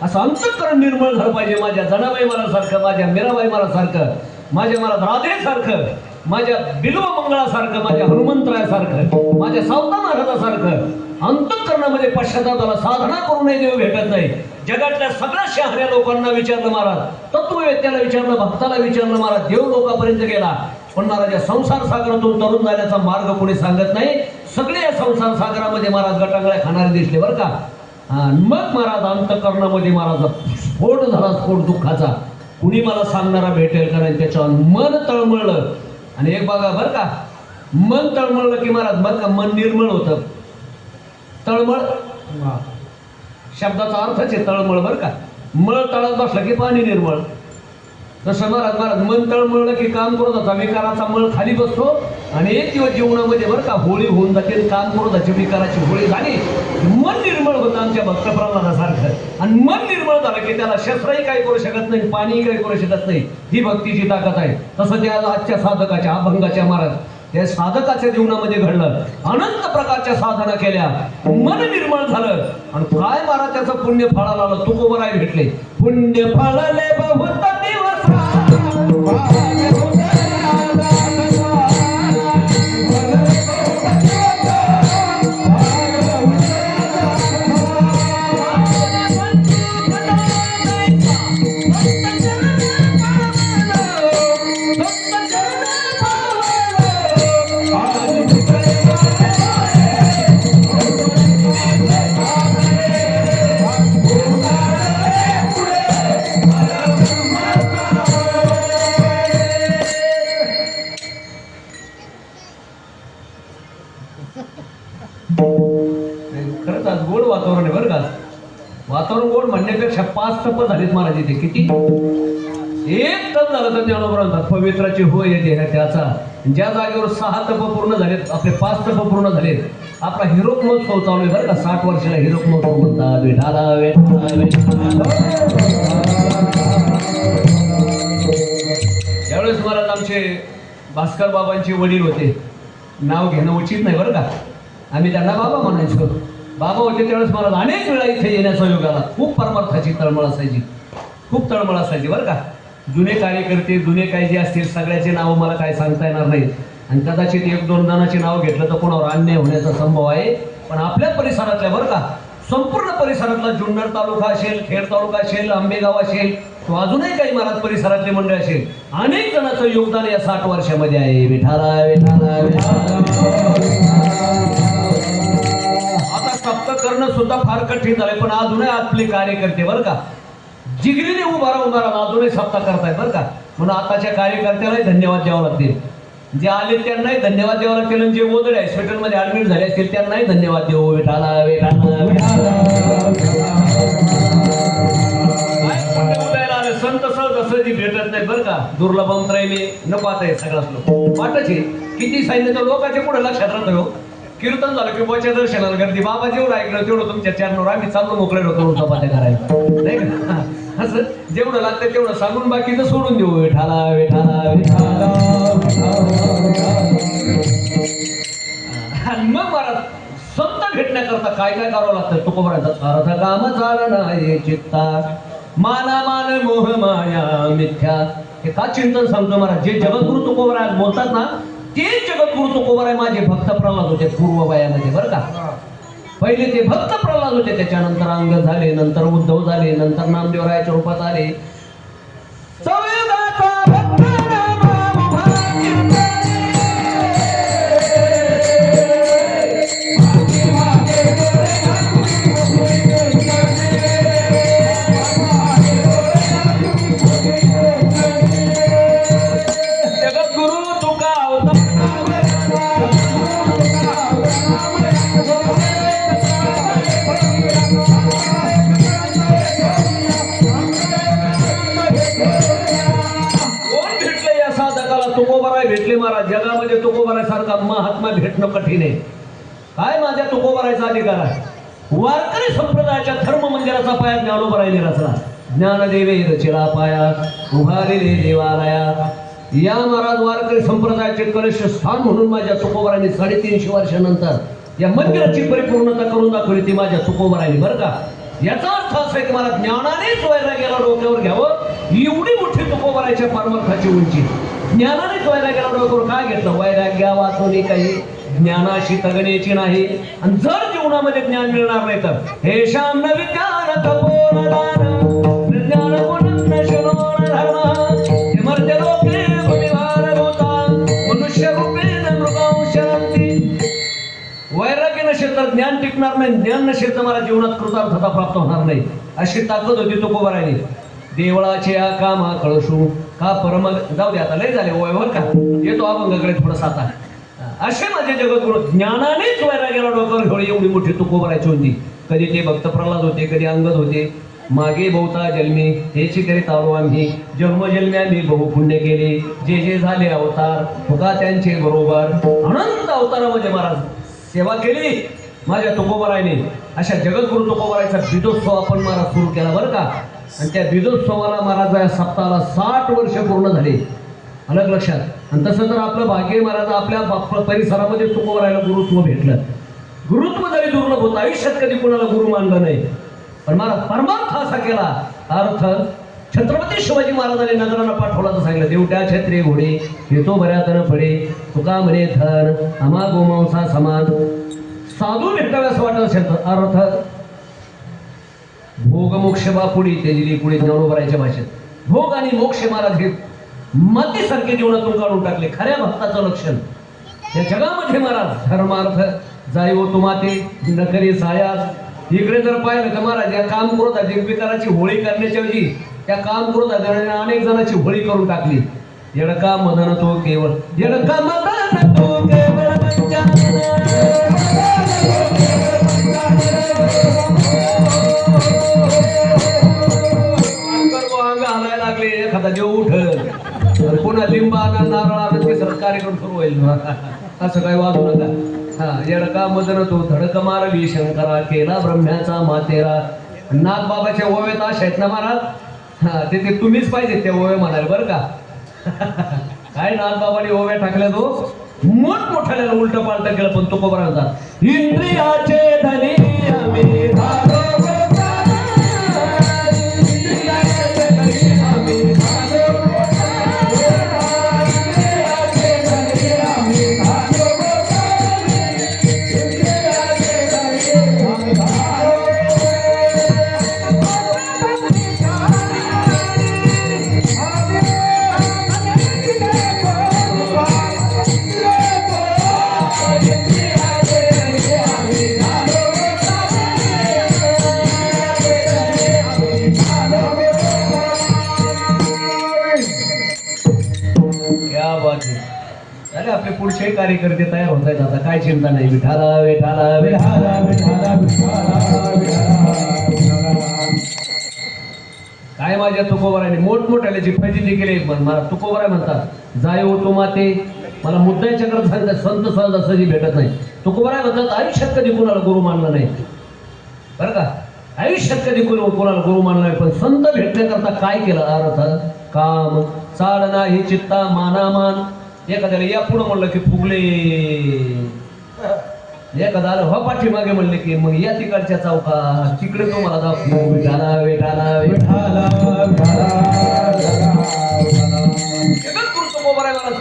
असं अंतःकरण निर्मळ झालं पाहिजे. माझ्या जनाबाई मला सारखं, माझ्या मीराबाई मला सारखं. माझ्या मला राधेसारखं, माझ्या बिल्व मंगळासारखं, माझ्या हनुमंतरायासारखं, माझ्या सावता महाराजासारखं अंतःकरणामध्ये पश्चातापाला साधना करूनही देव भेटत नाही. जगातल्या सगळ्या शहाण्या लोकांना विचारलं महाराज, तत्ववेत्याला विचारलं, भक्ताला विचारलं महाराज, देव लोकांपर्यंत गेला. पण महाराज या संसार सागरातून तरुण जाण्याचा मार्ग कोणी सांगत नाही. सगळे या संसार सागरामध्ये महाराज गटांगळ्या खाणारे दिसले बरं का. मग महाराज अंतःकरणामध्ये महाराज स्फोट झाला, स्फोट दुःखाचा. कुणी मला सांगणारा भेटेल का नाही. त्याच्यावर मन तळमळलं. आणि एक बघा बरं का, मन तळमळलं की महाराज बरं का मन निर्मळ होतं. तळमळ शब्दाचा अर्थच आहे तळमळ बरं का. मळ तळात बसला की पाणी निर्मळ. तसं महाराज मन तळमळलं की काम क्रोधाचा विकाराचा मळ खाली बसतो. आणि एक दिवस जीवनामध्ये बरं का होळी होऊन जाते. काम क्रोधाची विकाराची होळी झाली, मन निर्मळ होतं आमच्या भक्त प्रल्हादासारखं. आणि मन निर्मळ झालं की त्याला शस्त्रही काही करू शकत नाही, पाणीही काही करू शकत नाही. ही भक्तीची ताकद आहे. तसं त्या आजच्या साधकाच्या अभंगाच्या महाराज त्या साधकाच्या जीवनामध्ये घडलं. अनंत प्रकारच्या साधना केल्या, मन निर्मळ झालं. आणि काय महाराज त्याचं पुण्य फळाला आलं. तुकोबराय भेटले. पुण्य फळले बहुत दिवस खरंच आज गोड वातावरण आहे बरं का. वातावरण गोड म्हणण्यापेक्षा 5 तप झालीत महाराज इथे. किती? एक तप झालं तर ज्ञानोबा म्हणतात पवित्राची होय देह त्याचा. ज्या जागेवर 6 तप पूर्ण झालेत, आपले 5 तप पूर्ण झालेत. आपला हिरोप महोत्सव चालू आहे बरं का. 60 वर्षाला हिरोप महोत्सव म्हणतात. विठाला यावेळेस महाराज आमचे भास्कर बाबांचे वडील होते. नाव घेणं उचित नाही बरं का. आम्ही त्यांना बाबा म्हणायचो. बाबा होते त्यावेळेस मला अनेक वेळा इथे येण्याचा योग आला. खूप परमार्थाची तळमळ असायची, खूप तळमळ असायची बरं का. जुने कार्यकर्ते, जुने काही जे असतील सगळ्याचे नावं मला काय सांगता येणार नाही. आणि कदाचित 1-2 जणांची नाव घेतलं तर कोणावर अन्याय होण्याचा संभव आहे. पण आपल्या परिसरातल्या बरं का, संपूर्ण परिसरातला जुन्नर तालुका असेल, खेड तालुका असेल, आंबेगाव असेल, तो अजूनही काही महाराज परिसरातले मंडळ असेल, अनेक जणांचं योगदान या 60 वर्षामध्ये आहे. विठाला विठाला आता सप्त करणं सुद्धा फार कठीण झालंय. पण अजूनही आपले कार्यकर्ते बरं का जिगरीने उभा अजूनही सप्ताह करताय बरं का. म्हणून आताच्या कार्यकर्त्यालाही धन्यवाद द्यावं लागतील. जे आले त्यांनाही धन्यवाद द्यावं लागतील. आणि जे ओदळे हॉस्पिटलमध्ये ऍडमिट झाले असतील त्यांनाही धन्यवाद देऊ. विठाला संत सहजी भेटत नाही बरं का. दुर्लभम त्रयी नको आता हे सगळाच लोक वाटच आहे. किती सांगितलं तर लोकांच्या पुढे लक्षात राहतो. कीर्तन झालं की वच्या दर्शनाला गर्दी. बाबा जेवढं ऐकलं तेवढं तुमच्या चरणावर आम्ही चाललो मोकळे होतो चपात्या करायला नाही का. असं जेवढं लागतं तेवढं सांगून बाकीचं सोडून देऊ. विठाला विठाला विठाला. मग महाराज संत भेटण्याकरता काय काय करावं लागतं. तुकोबराचा सारथ काम झालं नाही चित्ता माना मान मोह माया मिथ्या. हे का चिंतन सांगतो महाराज. जे जगद्गुरु तुकोबराज बोलतात ना ते जगद्गुरु तुकोबराय माझे भक्त प्रल्हाद होते पूर्व वयामध्ये बरं का. पहिले ते भक्त प्रल्हाद होते, त्याच्यानंतर अंग झाले, नंतर उद्धव झाले, नंतर नामदेवरायाच्या रूपात आले. तुकोबराय भेटले महाराज. जगामध्ये तुकोबरायसारखा महात्मा भेटणं कठीण आहे. काय माझ्या तुकोबरायचा अधिकार आहे. वारकरी संप्रदायाच्या धर्म मंदिराचा पाया ज्ञानोबरायने रचला. ज्ञानदेवे रचिला पाया उभारिले देवालया. या महाराज वारकरी संप्रदायाचे कनिष्ठ स्थान म्हणून माझ्या तुकोबरायने 350 वर्षानंतर या मंदिराची परिपूर्णता करून दाखवली. ती माझ्या तुकोबरायने बरं का. याचा अर्थ असा आहे की मला ज्ञानानेच वैराग्याला डोक्यावर घ्यावं, एवढी मोठी तुकोबरायच्या परमार्थाची उंची. ज्ञानानेच वैराग्याला डोक्यावर काय घेतलं? वैराग्या वाचवणे काही ज्ञानाशी तगण्याची नाही. आणि जर जीवनामध्ये ज्ञान मिळणार नाही तर हे शाम विज्ञान तपोदान ज्ञान गुण शनोन धर्म हे मर्त्य लोके परिवार होता मनुष्य रूपेण मृगांशरंती. वैराग्य नसेल तर ज्ञान टिकणार नाही, ज्ञान नसेल तर मला जीवनात कृतार्थता प्राप्त होणार नाही. अशी ताकद होती तुकोबारायने. देवळाचे कामा कळसू का परम जाऊ दे, आता लय झाले वयवर का येतो अभंगाकडे थोडंसं आता. असे माझे जगद्गुरु ज्ञानानेच वैराग्याला डोक्यावर घेऊन एवढी मोठी तुकोबारायची होती. कधी ते भक्त प्रल्हाद होते, कधी अंगद होते. मागे बहुता जन्मे हेची करीत आलो आम्ही, जन्मजन्मी आम्ही बहु पुण्य केले. जे जे झाले अवतार तुका त्यांचे बरोबर अनंत अवतारामध्ये महाराज सेवा केली माझ्या तुकोबारायने. अशा जगद्गुरु तुकोबारायचा बीजोत्सव आपण महाराज सुरू केला बरं का. आणि त्या बीजोत्सवाला महाराज या सप्ताहाला 60 वर्ष पूर्ण झाले. अलग लक्षात. आणि तसं तर आपलं भाग्य महाराज आपल्या परिसरामध्ये तुकोबारायला गुरुत्व भेटलं. गुरुत्व जरी दुर्लभ होतं, आयुष्यात कधी कोणाला गुरु मानलं नाही. पण महाराज परमार्थ असा केला. अर्थ छत्रपती शिवाजी महाराजांनी नगरांना पाठवला तर सांगितलं, देवट्या छत्री घोडे येतो बऱ्यातन पडे तुका म्हणे धन आम्हा गोमांसा समान. साधू भेटावे असं वाटत असेल तर अर्थ भोग मोक्ष बापुडी ते दिली पुढे ज्ञानोबरायच्या भाषेत. भोग आणि मोक्ष महाराज हे मातीसारखे जीवनातून काढून टाकले. खऱ्या भक्ताचं लक्षण या जगामध्ये महाराज धर्मार्थ जाई हो तुमाते न करी सायास. इकडे जर पाहिलं तर महाराज या काम क्रोधात निर्विकाराची होळी करण्याच्या ऐवजी त्या काम क्रोधात अनेक जणांची होळी करून टाकली. येडका मदन तो केवळ येडका मदन तो केवळ अंग हालायला लागले. एखादा देव उठल पुन्हा लिंबाना नारळानं तिसरा कार्यक्रम सुरू होईल. असं काही वाजू नका. हा येडका मदन तो धडक मारली शंकरा केला ब्रह्म्याचा मातेरा. नागबाबाच्या ओव्यात अशा आहेत ना महाराज. हा ते तुम्हीच पाहिजे त्या ओव्या म्हणाल बरं का. काय नागबाबाने ओव्या टाकल्या तो मोठमोठ्याला उलट पालट केलं. पण तो कोबरा म्हणतात इंद्रियाचे धनी आम्ही झालो आपले पुढचे कार्यकर्ते तयार होत आहेत. आता काय चिंता नाही. विठाला विठाला विठाला विठाला काय माझ्या तुकोबाराने मोठमोठ्याला जी फजिती केली. मला तुकोबारा म्हणतात जाय हो तुमाते. मला मुद्द्याच्याकडे सांगतात संत सहज असं जी भेटत नाही. तुकोबारा म्हणतात आयुष्यात कधी कोणाला गुरु मानलं नाही बरं का. आयुष्यात कधी कोणाला गुरु मानलं नाही. पण संत भेटण्याकरता काय केलं? अर्थ काम चाल नाही चित्ता मानामान. एखाद्याला या पुढं म्हणलं की फुगले, एखादा आलं हो पाठीमागे म्हणले की मग या तिकडच्या चौका तिकडे तो मला दाखवू. विठाला विठाला विठाला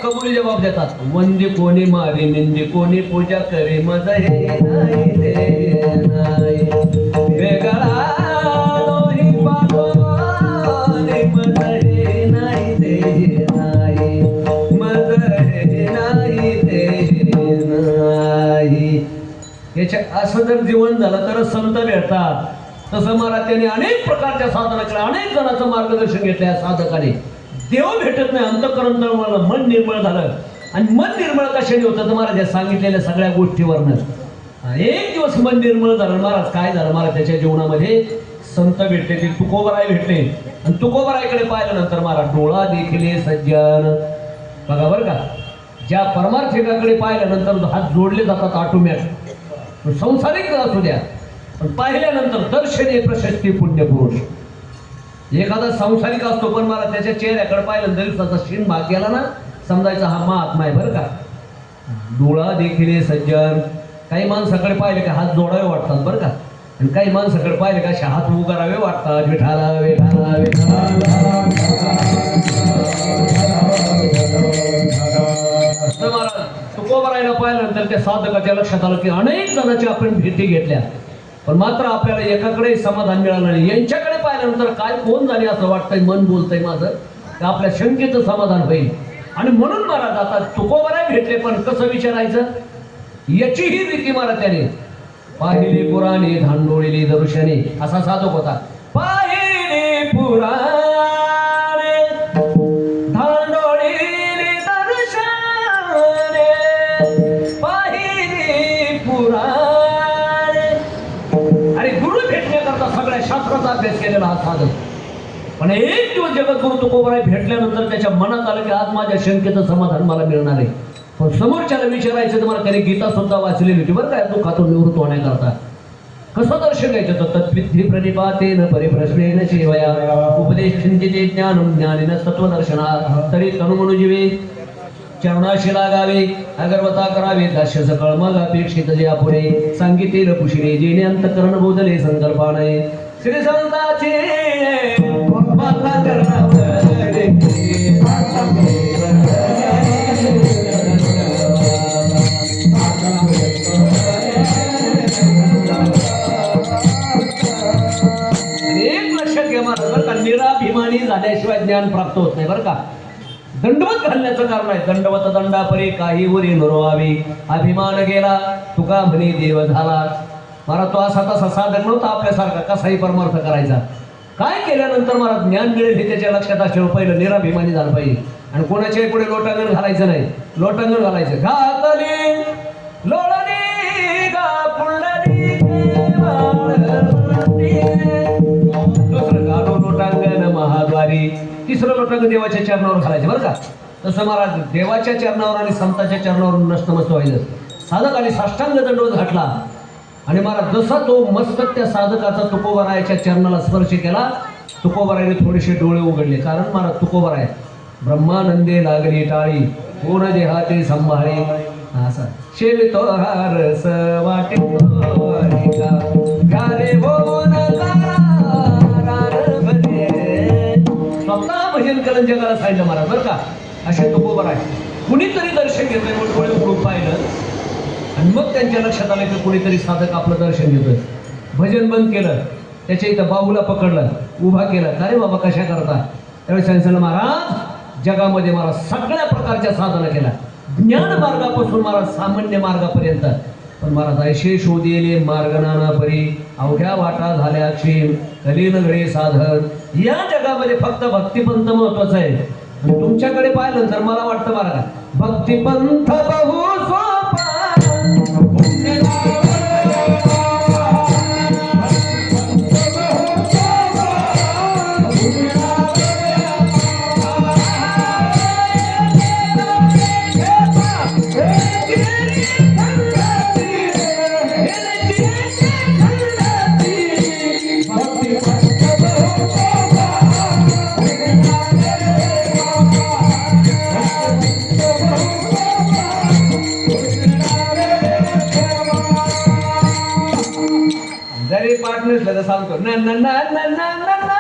कबुली जबाब देतात. वंदे कोणी मारी निंदी कोणी पूजा करी मज हे नाही वेगळा दोही पाठो मज हे नाही ते नाही मज हे नाही ते नाही. याच्या असं जर जीवन झालं तर संत भेटतात. तसं महाराज त्यांनी अनेक प्रकारच्या साधना केल्या. अनेक जणांचं मार्गदर्शन घेतलं या साधकाने. देव भेटत नाही अंतःकरण तर मन निर्मळ झालं. आणि मन निर्मळ कशाने होतं तर महाराज सांगितलेल्या सगळ्या गोष्टीवरनं एक दिवस मन निर्मळ झालं. महाराज काय झालं महाराज त्याच्या जीवनामध्ये संत भेटले. ते तुकोबराय भेटले. आणि तुकोबरायकडे पाहिल्यानंतर महाराज डोळा देखील सज्जन बघा बरं का. ज्या परमार्थिकाकडे पाहिल्यानंतर हात जोडले जातात ऑटोमॅटिक. संसारिक असू द्या पण पाहिल्यानंतर दर्शने प्रशस्ती पुण्यपुरुष. एखादा संसारिक असतो पण मला त्याच्या चेहऱ्याकडे पाहिलं तरी त्याचा शीन भाग गेला ना समजायचा हा महात्मा आहे बरं का. डोळा देखील सज्जन. काही माणसाकडे पाहिले की हात जोडावे वाटतात बरं का. आणि काही माणसाकडे पाहिले का असे हात उगारावे वाटतात, विठाला विठाला विठाला. तर महाराज तुकोबारायला पाहिल्यानंतर त्या साधकाच्या लक्षात आलं की अनेक जणांची आपण भेटी घेतल्या, पण मात्र आपल्याला एकाकडे समाधान मिळालं नाही. यांच्याकडे पाहिल्यानंतर काय कोण झाले असं वाटतंय, मन बोलतंय माझं, तर आपल्या शंकेचं समाधान होईल. आणि म्हणून महाराज आता तुकोबाराय भेटले, पण कसं विचारायचं याचीही भीती महाराज त्याने. पाहिले पुराणे धांडोळीली दर्शने, असा साधक होता. पाहिले पुराणे धांडोळीली दर्शने, पाहिले पुराणे. अरे गुरु भेटण्याकरता सगळ्या शास्त्राचा अभ्यास केलेला हा साधक. पण एक दिवस जगद्गुरु तुकोबाराय भेटल्यानंतर त्याच्या मनात आलं की आज माझ्या शंकेचं समाधान मला मिळणार आहे. पण समोरच्याला विचारायचं तर मला त्याने गीता सुद्धा वाचलेली होती बरं काय, दुःखातून निवृत्त होण्याकरता. कसं दर्शन घ्यायचं तर तत्विधी प्रणिपातेन परिप्रश्नेन सेवया उपदेश चिंतिते ज्ञानम ज्ञानेन तत्वदर्शना तरी तनुमनुजीवे चरणाशी लागावे अगरवता करावे दास्य सकळ मग अपेक्षित जे पुढे सांगितले कुशिरे जेणे अंतकरण बोधले संकल्पाने श्री संताचे माथा करणावरे. निराभिमानी झाल्याशिवाय ज्ञान प्राप्त होत नाही बरं का. दंडवत घालण्याचं कारण आहे. दंडवत दंडापरी काही उरी नरोवावी, अभिमान गेला तुका म्हणे देव झाला. मला तो असा तसा साधक नव्हता आपल्यासारखा कसाही परमार्थ करायचा. काय केल्यानंतर मला ज्ञान मिळेल हे त्याच्या लक्षात असल्यावर पहिलं निराभिमानी झालं पाहिजे. आणि कोणाच्याही पुढे लोटांगण घालायचं नाही. लोटांगण घालायचं घातली लोळणी गा पुंडली दुसरं गाडो लोटांगण महाद्वारी, तिसरं लोटांगण देवाच्या चरणावर घालायचं बरं का. तसं महाराज देवाच्या चरणावर आणि संतांच्या चरणावर नष्टमस्त व्हायचं. साधक आणि साष्टांग दंडवत घातला आणि महाराज जसा तो मस्तक त्या साधकाचा तुकोबारायाच्या चरणाला स्पर्श केला, तुकोबारायाने थोडेसे डोळे उघडले. कारण महाराज तुकोबाराय ब्रह्मानंदे लागली टाळी कोण देहाते संभाळे असा शेवितो हारस वाटे स्वतः भजन करण जगाला सांगितलं महाराज बरं का. असे तुकोबाराय कुणीतरी दर्शन घेतलंय म्हणून डोळे उघडून पाहिलं आणि मग त्यांच्या लक्षात आलं की कोणीतरी साधक आपलं दर्शन घेतोय. भजन बंद केलं, त्याच्या इथं बाहूला पकडलं, उभा केला. का रे बाबा कशा करता? त्यावेळेस सांगितलं महाराज जगामध्ये मला सगळ्या प्रकारच्या साधना केल्या, ज्ञान मार्गापासून मला सामान्य मार्गापर्यंत. पण महाराज ऐशे शोधेले मार्ग नाना परी अवघ्या वाटा झाल्या क्षीण कलीन घडे साधन. या जगामध्ये फक्त भक्तिपंथ महत्वाचं आहे. आणि तुमच्याकडे पाहिल्यानंतर मला वाटतं महाराज भक्तिपंथ बहु सोपा नसलं तर सांगतो ना ना ना ना ना ना ना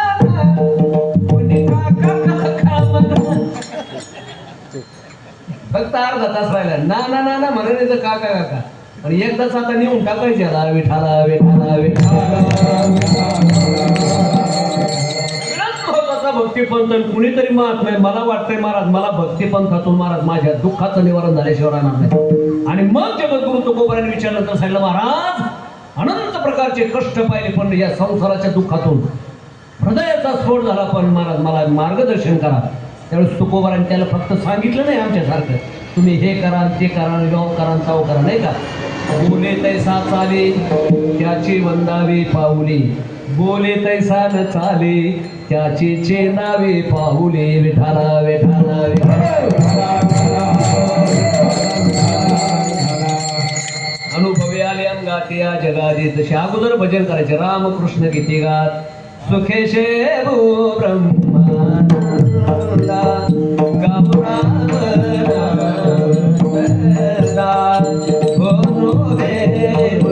फक्त अर्धा तास राहिला ना ना ना ना म्हणून येतं काका काका. आणि एकदाच आता नेऊन टाकायचे विठाला विठाला विठाला. भक्तिपंथ कुणीतरी महात्मा आहे. मला वाटतंय महाराज मला भक्तिपंथातून महाराज माझ्या दुःखाचं निवारण झाल्याशिवाय राहणार नाही. आणि मग जगद्गुरु तुकोबाराने विचारलं तर सांगितलं महाराज अनंत प्रकारचे कष्ट पाहिले पण या संसाराच्या दुःखातून हृदयाचा स्फोट झाला. पण महाराज मला मार्गदर्शन करा. त्यावेळेस तुकोबाराने त्याला फक्त सांगितलं नाही आमच्यासारखं तुम्ही हे करा ते करा जॉब करा ताव करा नाही का. बोले तैसा चाले त्याची वंदावे पाऊले, बोले तैसा न चाले त्याची चेनावे पाऊले. विठाला विठाला अनुभवी आले अंगाते या जगादे. तसे अगोदर भजन करायचे रामकृष्ण गीते गात सुखेशे ब्रह्मानंदा गाऊ राम नाम हो देव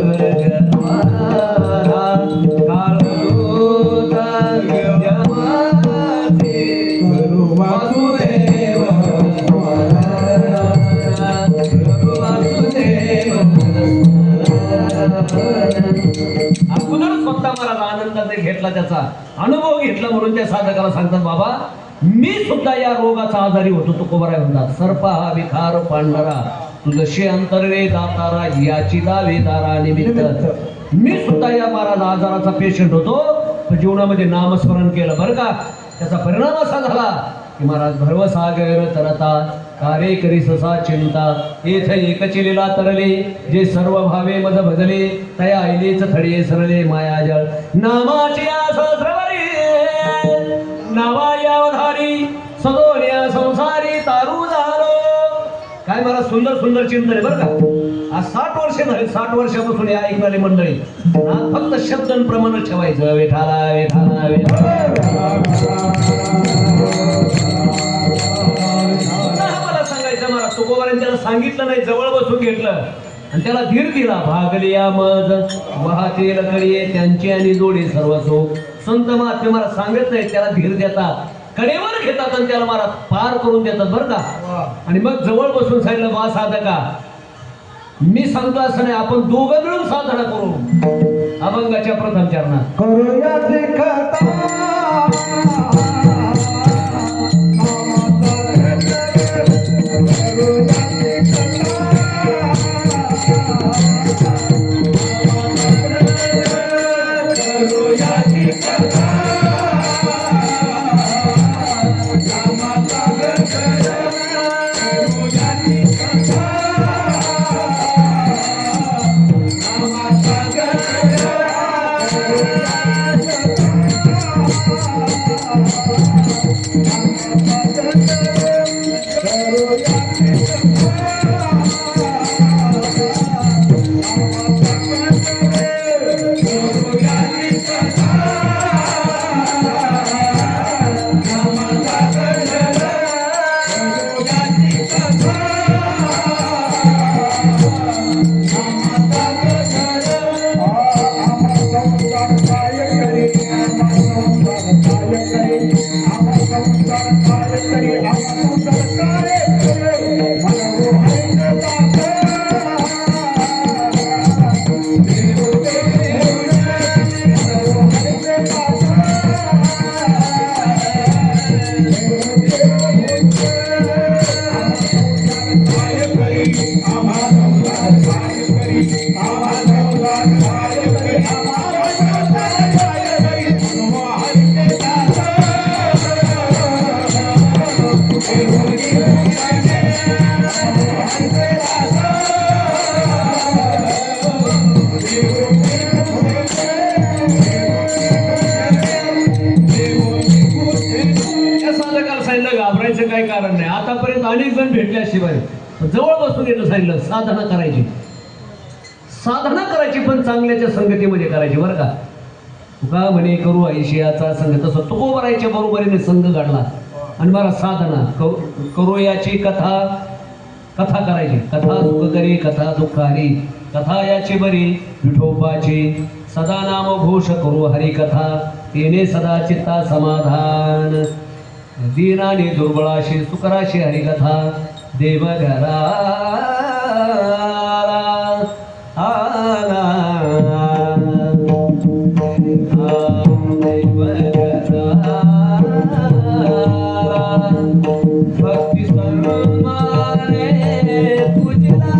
अगोदर स्वतः महाराज आनंदाने घेतला, त्याचा अनुभव घेतला, म्हणून त्या साधकाला सांगतात, बाबा मी सुद्धा या रोगाचा आजारी होतो. तुकोबराय म्हणतात, सर्प हा विखार पांढरा तुझशी अंतर्वे दातारा याची दावे दारा निमित्त. मी सुद्धा या महाराज आजाराचा पेशंट होतो, पण जीवनामध्ये नामस्मरण केलं बरं का. त्याचा परिणाम असा झाला की महाराज भरवसागर तरता कार्य करी ससा चिंता येथ एकची लीला तरले जे सर्व भावे मज भजले तया ऐलेच थडे सरले मायाजळ नामाची सहस्रवरी नावा यावधारी सदोन्या संसारी तारू झालो. काय मला सुंदर सुंदर चिंतन आहे बरं का. आज 60 वर्ष झाले, 60 वर्षापासून या ऐकणारी मंडळी फक्त शब्द प्रमाण ठेवायचं, विठाला विठाला विठाला. मला सांगायचं, मला तुकोबारांनी त्याला सांगितलं नाही, जवळ बसून घेतलं आणि त्याला धीर दिला. भागलिया मज वाहते लकडिये त्यांची आणि जोडी सर्व सुख. संत महात्मे मला सांगत नाही, त्याला धीर देतात, कडेवर घेतात आणि त्याला मला पार करून देतात बरं का. आणि मग जवळ बसून सांगितलं, वा साधका मी सांगतो असं नाही, आपण दोघं मिळून साधना करू. अभंगाच्या प्रथम चरणात करूया ते कथा घाबरायचं काही कारण नाही. आतापर्यंत अनेक जण भेटल्याशिवाय जवळ बसून येणं सांगितलं, साधना करायची, साधना करायची, पण चांगल्याच्या संगतीमध्ये करायची बरं का. तुका म्हणे करू आयुष्याचा संग, तसं तुकोबरायच्या बरोबरीने संघ काढला आणि मला साधना करू याची कथा कथा करायची. कथा सुख करी कथा दुःखारी कथा याची बरी विठोबाची सदा नाम घोष करू हरी कथा येणे सदा चित्ता समाधान दीनाने दुर्बळाशी सुकराशी हरिकथा देवघरा भक्ती सन्माने पूजला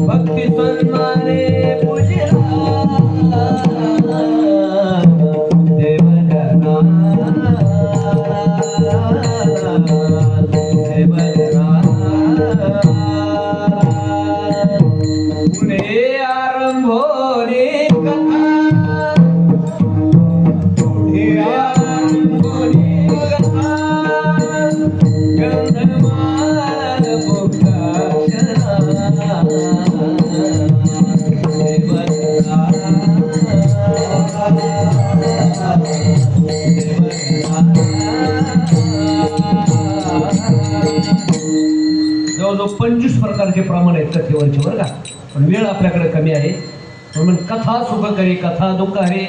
भक्ती सन्माने पूजला जवळजवळ 25 प्रकारचे प्रमाण आहेत कथेवरचे बरं का. पण वेळ आपल्याकडे कमी आहे म्हणून कथा सुख करे कथा दुःख हरे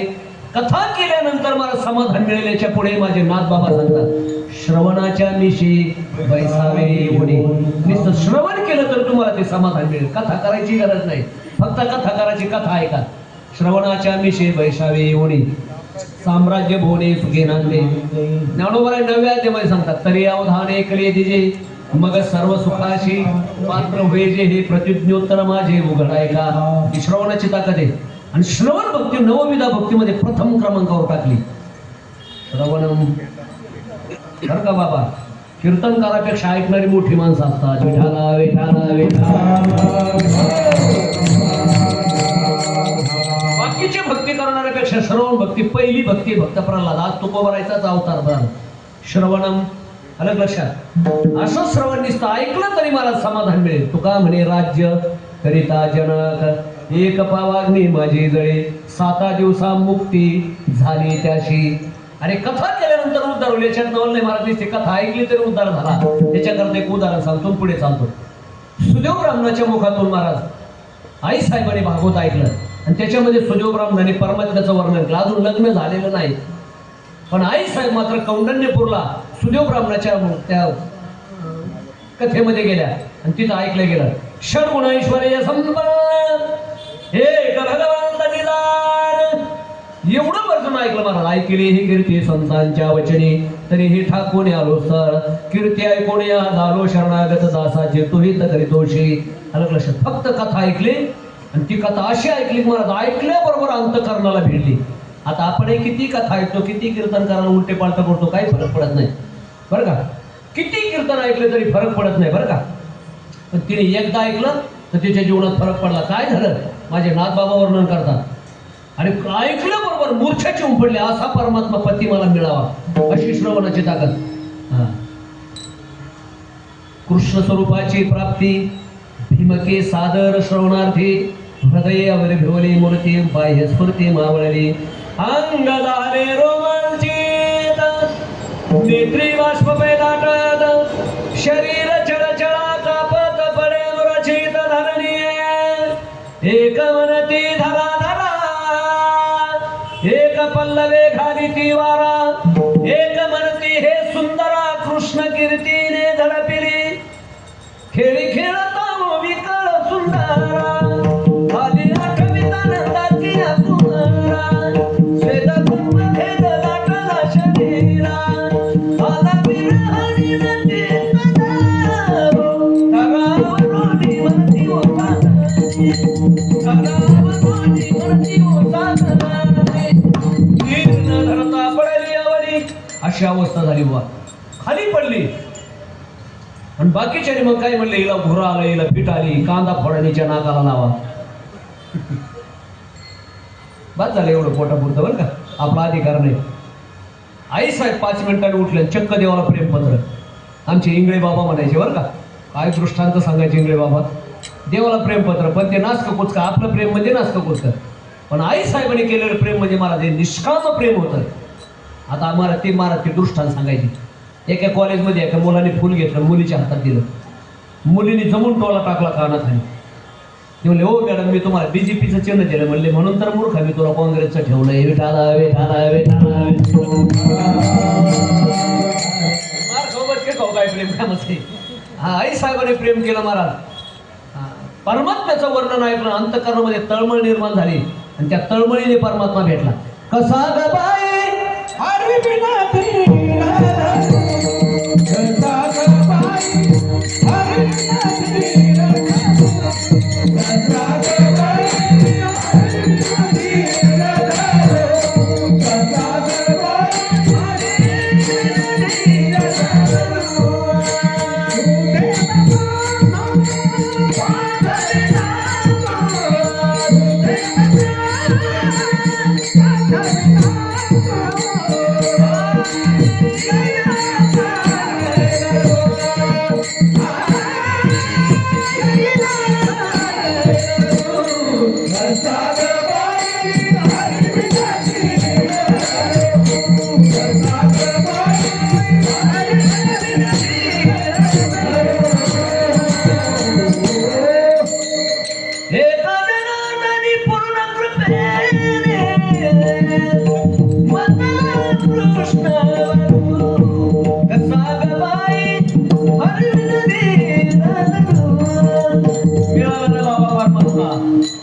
कथा केल्यानंतर मला समाधान मिळेल याच्या पुढे माझे नाथ बाबा सांगतात श्रवणाच्या मिशी बैसावे उडी. नुसतं श्रवण केलं तर तुम्हाला ते समाधान मिळेल. कथा करायची गरज नाही, फक्त कथा करायची, कथा ऐका. श्रवणाच्या मिशी बैसावे उडी साम्राज्य भोवने सुखे नांदे. ज्ञानोबराय 9व्या अध्यायामध्ये सांगतात तरी अवधान ऐकले दिजे मग सर्व सुखाशी पात्र होय जे हे प्रतिज्ञोत्तर माझे उघडाय का. ही श्रवणाची ताकद आहे. आणि श्रवण भक्ती नवविधा भक्तीमध्ये प्रथम क्रमांकावर टाकली श्रवणम. बरं का बाबा, कीर्तनकारापेक्षा ऐकणारी मोठी माणसं असतात. विठाला विठाला विठाला. बाकीची भक्ती करणाऱ्यापेक्षा श्रवण भक्ती पहिली भक्ती. भक्त प्रल्हाद आज तुकोबरायचाच अवतार बरं. श्रवणम अलग लक्षात. असं श्रवण नुसतं ऐकलं तरी मला समाधान मिळेल. तुका म्हणे राज्य करिता जनक एक पावाग्नी माझी जळे 7 दिवसा मुक्ती झाली त्याशी. अरे कथा केल्यानंतर उद्धार होईल याच्यात नवल नाही महाराज दिसते. कथा ऐकली तरी उद्धार झाला. त्याच्याकरता एक उदाहरण सांगतो पुढे चालतो. सुदेव ब्राह्मणाच्या मुखातून महाराज आई साहेबांनी भागवत ऐकलं आणि त्याच्यामध्ये सुदेव ब्राह्मणाने परमात्म्याचं वर्णन केलं. अजून लग्न झालेलं नाही पण आई साहेब मात्र कौंडण्यपूरला सुदेव ब्राह्मणाच्या त्या कथेमध्ये गेल्या आणि तिथं ऐकलं गेलं षड्गुण ऐश्वर्य संपन्न एक भगवंत निदान. एवढं वर्णन ऐकलं मला. ऐकले ही कीर्ती संतांच्या वचनी तरीही ठाकून आलो सर कीर्ती ऐकून या झालो शरणागत दासाचे तुहित करीतोशी. अलग लक्षात. फक्त कथा ऐकली आणि ती कथा अशी ऐकली मला ऐकल्याबरोबर अंतकरणाला भिडली. आता आपण किती कथा ऐकतो, किती कीर्तन करायला उलटे पालट करतो, काही फरक पडत नाही बरं का. किती कीर्तन ऐकले तरी फरक पडत नाही बरं का. पण तिने एकदा ऐकलं तर तिच्या जीवनात फरक पडला. काय झालं माझे नाथ बाबा वर्णन करतात. आणि ऐकलं बरोबर मूर्छेची उमटली असा परमात्मा पती मला मिळावा अशी श्रवणाची ताकद. कृष्ण स्वरूपाची प्राप्ती भीमके सादर श्रवणार्थी हृदय अवर भिवली मूर्ती बाह्य स्फूर्ती मावळली अंग झाले रोमांचित नेत्री बाष्प पैदाटत शरीर चळचळा कापत पडे रचित धरणी एक मनती धरा धरा एक पल्लवे खाली ती वारा एक मनती हे सुंदरा कृष्ण कीर्तीने धडपिली खेळी खेळता विकळ सुंदरा आली आठविता नंदाची अकुमारा श्वेत कुंभ भेद लाटला शरीरा आला विरहणी नदी तगावरोनी मरती होता तगावरोनी मरती होता तीर्ण धरता पडली आवडी अशी अवस्था झाली बुवा. खाली पडली आणि बाकीच्याने मग काय म्हणले हिला घोरा आला हिला पीठ आली कांदा फोडणीच्या नाकाला लावा. बाद झालं एवढं पोटापुरतं बरं का. आपला अधिकार नाही. आई साहेब 5 मिनिटांनी उठले चक्क देवाला प्रेमपत्र. आमचे इंगळे बाबा म्हणायचे बरं का. काय दृष्टांत सांगायचे इंगळे बाबा देवाला प्रेमपत्र. पण ते नासक कुचका. आपलं प्रेम म्हणजे नासक कुचका. पण आई साहेबांनी केलेलं प्रेम म्हणजे मला ते निष्काम प्रेम होतं. आता मला ते दृष्टांत सांगायची. एका कॉलेजमध्ये एका मुलाने फुल घेतलं मुलीच्या हातात दिलं. मुलीने जमून टोला टाकला कानाखाली. ते म्हणले हो मॅडम मी तुम्हाला बीजेपीचं चिन्ह दिलं. म्हणले म्हणून तर मूर्ख मी तुला काँग्रेसचं ठेवलंय. विठाला विठाला विठाला काय प्रेम काय मस्ती. हा आई साहेबांनी प्रेम केलं महाराज. परमात्म्याचं वर्णन ऐकलं अंतःकरणामध्ये तळमळ निर्माण झाली आणि त्या तळमळीने परमात्मा भेटला. कसा गबाई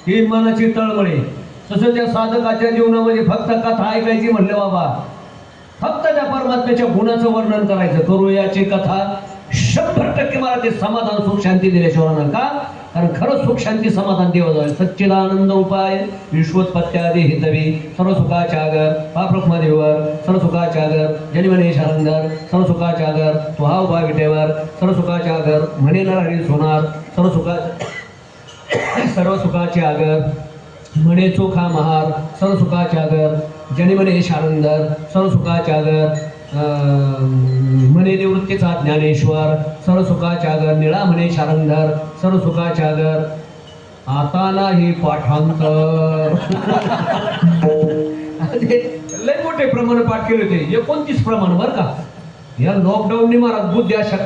ही मनाची तळमळी. तसं त्या साधकाच्या जीवनामध्ये फक्त कथा ऐकायची म्हणले बाबा, फक्त त्या परमात्म्याच्या गुणाचं वर्णन करायचं. करू याची कथा 100% मला ते समाधान सुख शांती दिल्याशिवाय राहणार का? कारण खरं सुख शांती समाधान देव जाईल. सच्चिदानंद उपाय विश्वोत्पत्त्यादी हितवी सर्व सुखाचागर पाप्रखमादेवर सर्व सुखाचागर जनिमने शारंगर सर्व सुखाचागर तो हा उभा विटेवर सर्व सुखाचागर म्हणे नरहरी सोनार सर्व सुखाचे आगर म्हणे चोखा महार सर्व सुखाचे आगर जनिमने शारंगर सर्व सुखाचे आगर म्हणे निवृत्तीचा ज्ञानेश्वर सर्व सुखाचे आगर निळा म्हणे शारंगर सर्व सुखाचे आगर आता नाही पाठांतर. लय मोठे प्रमाण पाठ केले होते 29 प्रमाण बरं का. या लॉकडाऊनने महाराज बुद्धी अशा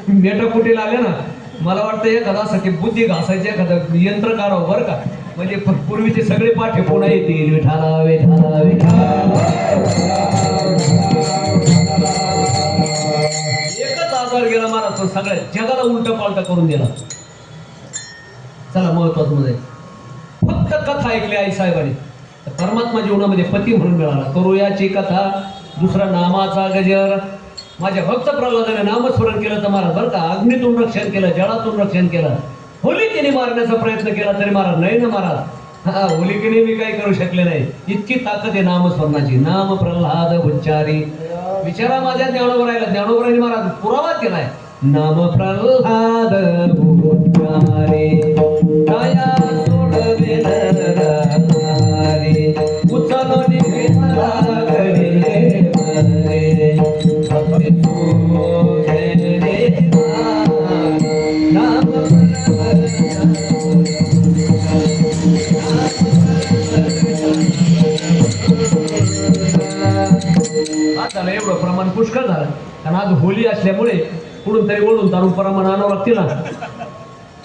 मेटाकुटीला आल्या ना, मला वाटतं एखादा असं की बुद्धी घासायचे एखादं यंत्र काढावं बरं का. म्हणजे पूर्वीचे सगळे पाठे पुन्हा येतील. विठाला विठाला विठाला एकच आजार गेला महाराज, सगळ्या जगाला उलट पालट करून दिला. चला महत्वाचं मध्ये फक्त कथा ऐकली आई साहेबांनी, परमात्मा जीवनामध्ये पती म्हणून मिळाला. करू याची कथा. दुसरा नामाचा गजर. माझ्या भक्त प्रल्हादाने नामस्मरण केलं तर महाराज बरं का, अग्नीतून रक्षण केलं, जळातून रक्षण केलं. होलिकेने मारण्याचा प्रयत्न केला तरी महाराज नाही ना महाराज, होलिकेने मी काही करू शकले नाही. इतकी ताकद आहे नामस्मरणाची. नाम प्रल्हाद उच्चारी. विचारा माझ्या ज्ञानोबरायला, ज्ञानोबरायने महाराज पुरावा केलाय. नाम प्रल्हाद उच्चारी दया सोडवे नरनारी उचलून घेतला घरी मरे भक्ती सोडे रे नाम आता एवढं प्रमाण पुष्कळ झालं. कारण आज होली असल्यामुळे कुठून तरी ओढून तारून प्रमाण आणावं लागते ना.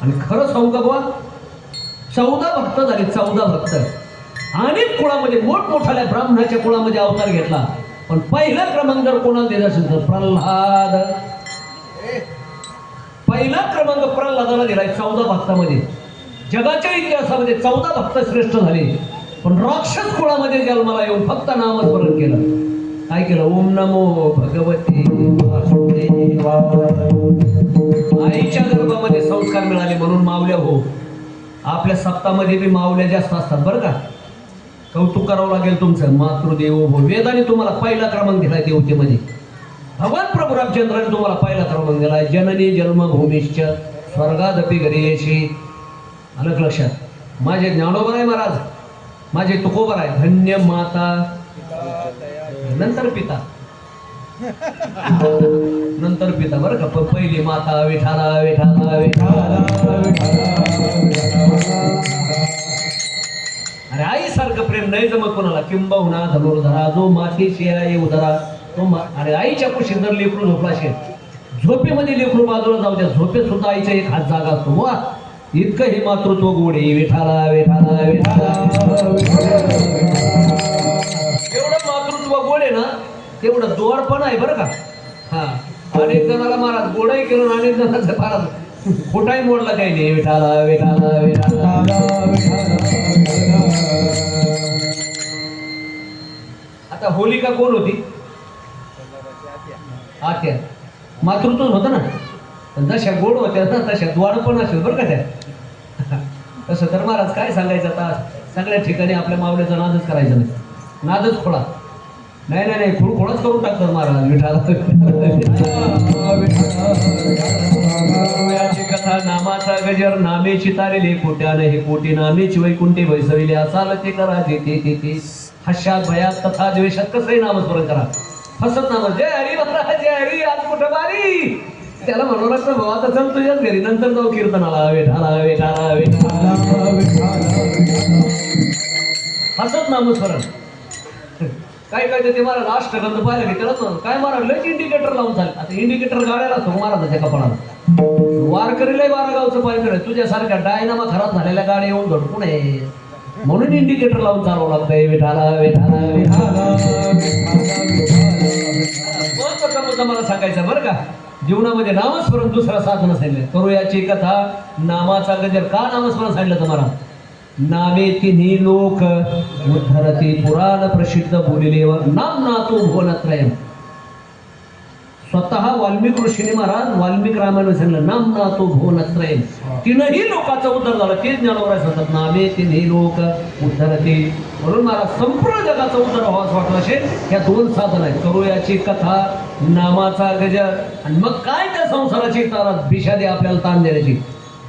आणि खरं सांगू का बुवा, 14 भक्त झाले. 14 भक्त अनेक कुळामध्ये मोठमोठ्या ब्राह्मणाच्या कुळामध्ये अवतार घेतला. पण पहिला क्रमांक जर कोणाला देत असेल तर प्रल्हाद. पहिला क्रमांक प्रल्हादाला दिलाय 14 भक्तामध्ये. जगाच्या इतिहासामध्ये 14 भक्त श्रेष्ठ झाले. पण राक्षस कुळामध्ये जन्माला येऊन फक्त नामस्मरण केलं. काय केलं? ओम नमो भगवते वासुदेवाय. आईच्या गर्भामध्ये संस्कार मिळाले म्हणून मावल्या हो. आपल्या सप्तामध्ये बी मावल्या जास्त असतात बरं का. कौतुक करावं लागेल तुमचं. मातृदेवो भव. वेदाने तुम्हाला पहिला क्रमांक दिलाय देवतेमध्ये. भगवान प्रभू रामचंद्राने तुम्हाला पहिला क्रमांक दिलाय. जननी जन्मभूमीश्च स्वर्गादपि गरीयसी. आलं लक्षात. माझे ज्ञानोबर आहे महाराज, माझे तुकोबर आहे. धन्य माता नंतर पिता नंतर पिता बरं का. पण पहिली माता विठाला विठाला विठाला. अरे आई सारखं प्रेम नाही जमत कोणाला. किंबहुना धनुर्धरा जो मातीशी आहे उदरा तो अरे आईच्या कुशीत जर लेकरू झोपला असेल, झोपेमध्ये लेकरू बाजूला जाऊ द्या, झोपेत सुद्धा आईचा एक हात जागा असतो. वा इतकं हे मातृत्व गोड आहे. विठाला विठाला विठाला. एवढं मातृत्व गोड आहे ना, तेवढं जोड पण आहे बरं का. हा अनेक जणाला महाराज गोडाही केलं, अनेक जणांचा महाराज खोटाही मोडला काही नाही. विठाला विठाला विठाला. आता होलिका कोण होती? आत्या. मातृत्व होतं ना. जशा गोड होत्या ना तशा द्वाड पण असेल बरं का त्या. तसं तर महाराज काय सांगायचं आता. सगळ्या ठिकाणी आपल्या मावल्याचा नादच करायचा नाही. नादच खोळा नाही नाही नाही खोळाच करून टाकतात महाराज. विठाला कथा. नामाचा गजर. नामे चितारेले कोट्याने हे कोटी नामेची वैकुंठी वैसविले. असाल ते करा ते ते हर्षात भयात तथा द्वेषात कसंही नामस्मरण करा. हसत नाम जय हरी महाराज जय हरी. आज कुठं बारी त्याला म्हणू लागतं भाऊ आता चल तुझ्याच घरी, नंतर जाऊ कीर्तनाला. विठाला विठाला विठाला. हसत नामस्मरण. काय काय ते महाराज अष्टगंध पाहिलं की त्याला काय महाराज लयच इंडिकेटर लावून चालेल. आता इंडिकेटर गाड्याला असतो महाराजाच्या कपाळाला. वारकरीला 12 गावचं पाहिजे. तुझ्यासारख्या डायनामा खराब झालेल्या गाड्या येऊन धडकून आहे म्हणून इंडिकेटर लावून चालवं लागतंय. विठाला विठाला विठाला. महत्वाचा मुद्दा मला सांगायचा बरं का. जीवनामध्ये नामस्मरण दुसरा साधन सांगितलं. करू याची कथा. नामाचा गजर. का नामस्मरण सांगितलं तुम्हाला? नामे तिन्ही लोक उद्धरते पुराण प्रसिद्ध बोलिले नाम नातो भुवनत्रयम. स्वतः वाल्मिक ऋषीने महाराज वाल्मिक रामायण सांगितलं नाम नातो भुवनत्रयम. तीनही लोकांचा उद्धार झाला. तेच ज्ञानोबा सांगतात नामे तिन्ही लोक उद्धरते. म्हणून महाराज संपूर्ण जगाचा उद्धार व्हावा असं वाटलं असेल ह्या दोन साधन आहेत. करूयाची कथा, नामाचा गजर, आणि मग काय त्या संसाराची तारा बिशादे आपल्याला ताण देण्याची.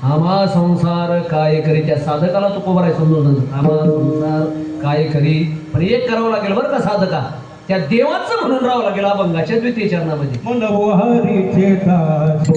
आम्हा संसार काय करी. त्या साधकाला तो कोबराय समजून सांगतो आम्हा संसार काय करी. पण एक करावं लागेल बरं का साधका, त्या देवाचं म्हणून राहावं लागेल अभंगाच्या द्वितीय चरणामध्ये. मनोहरीचे दास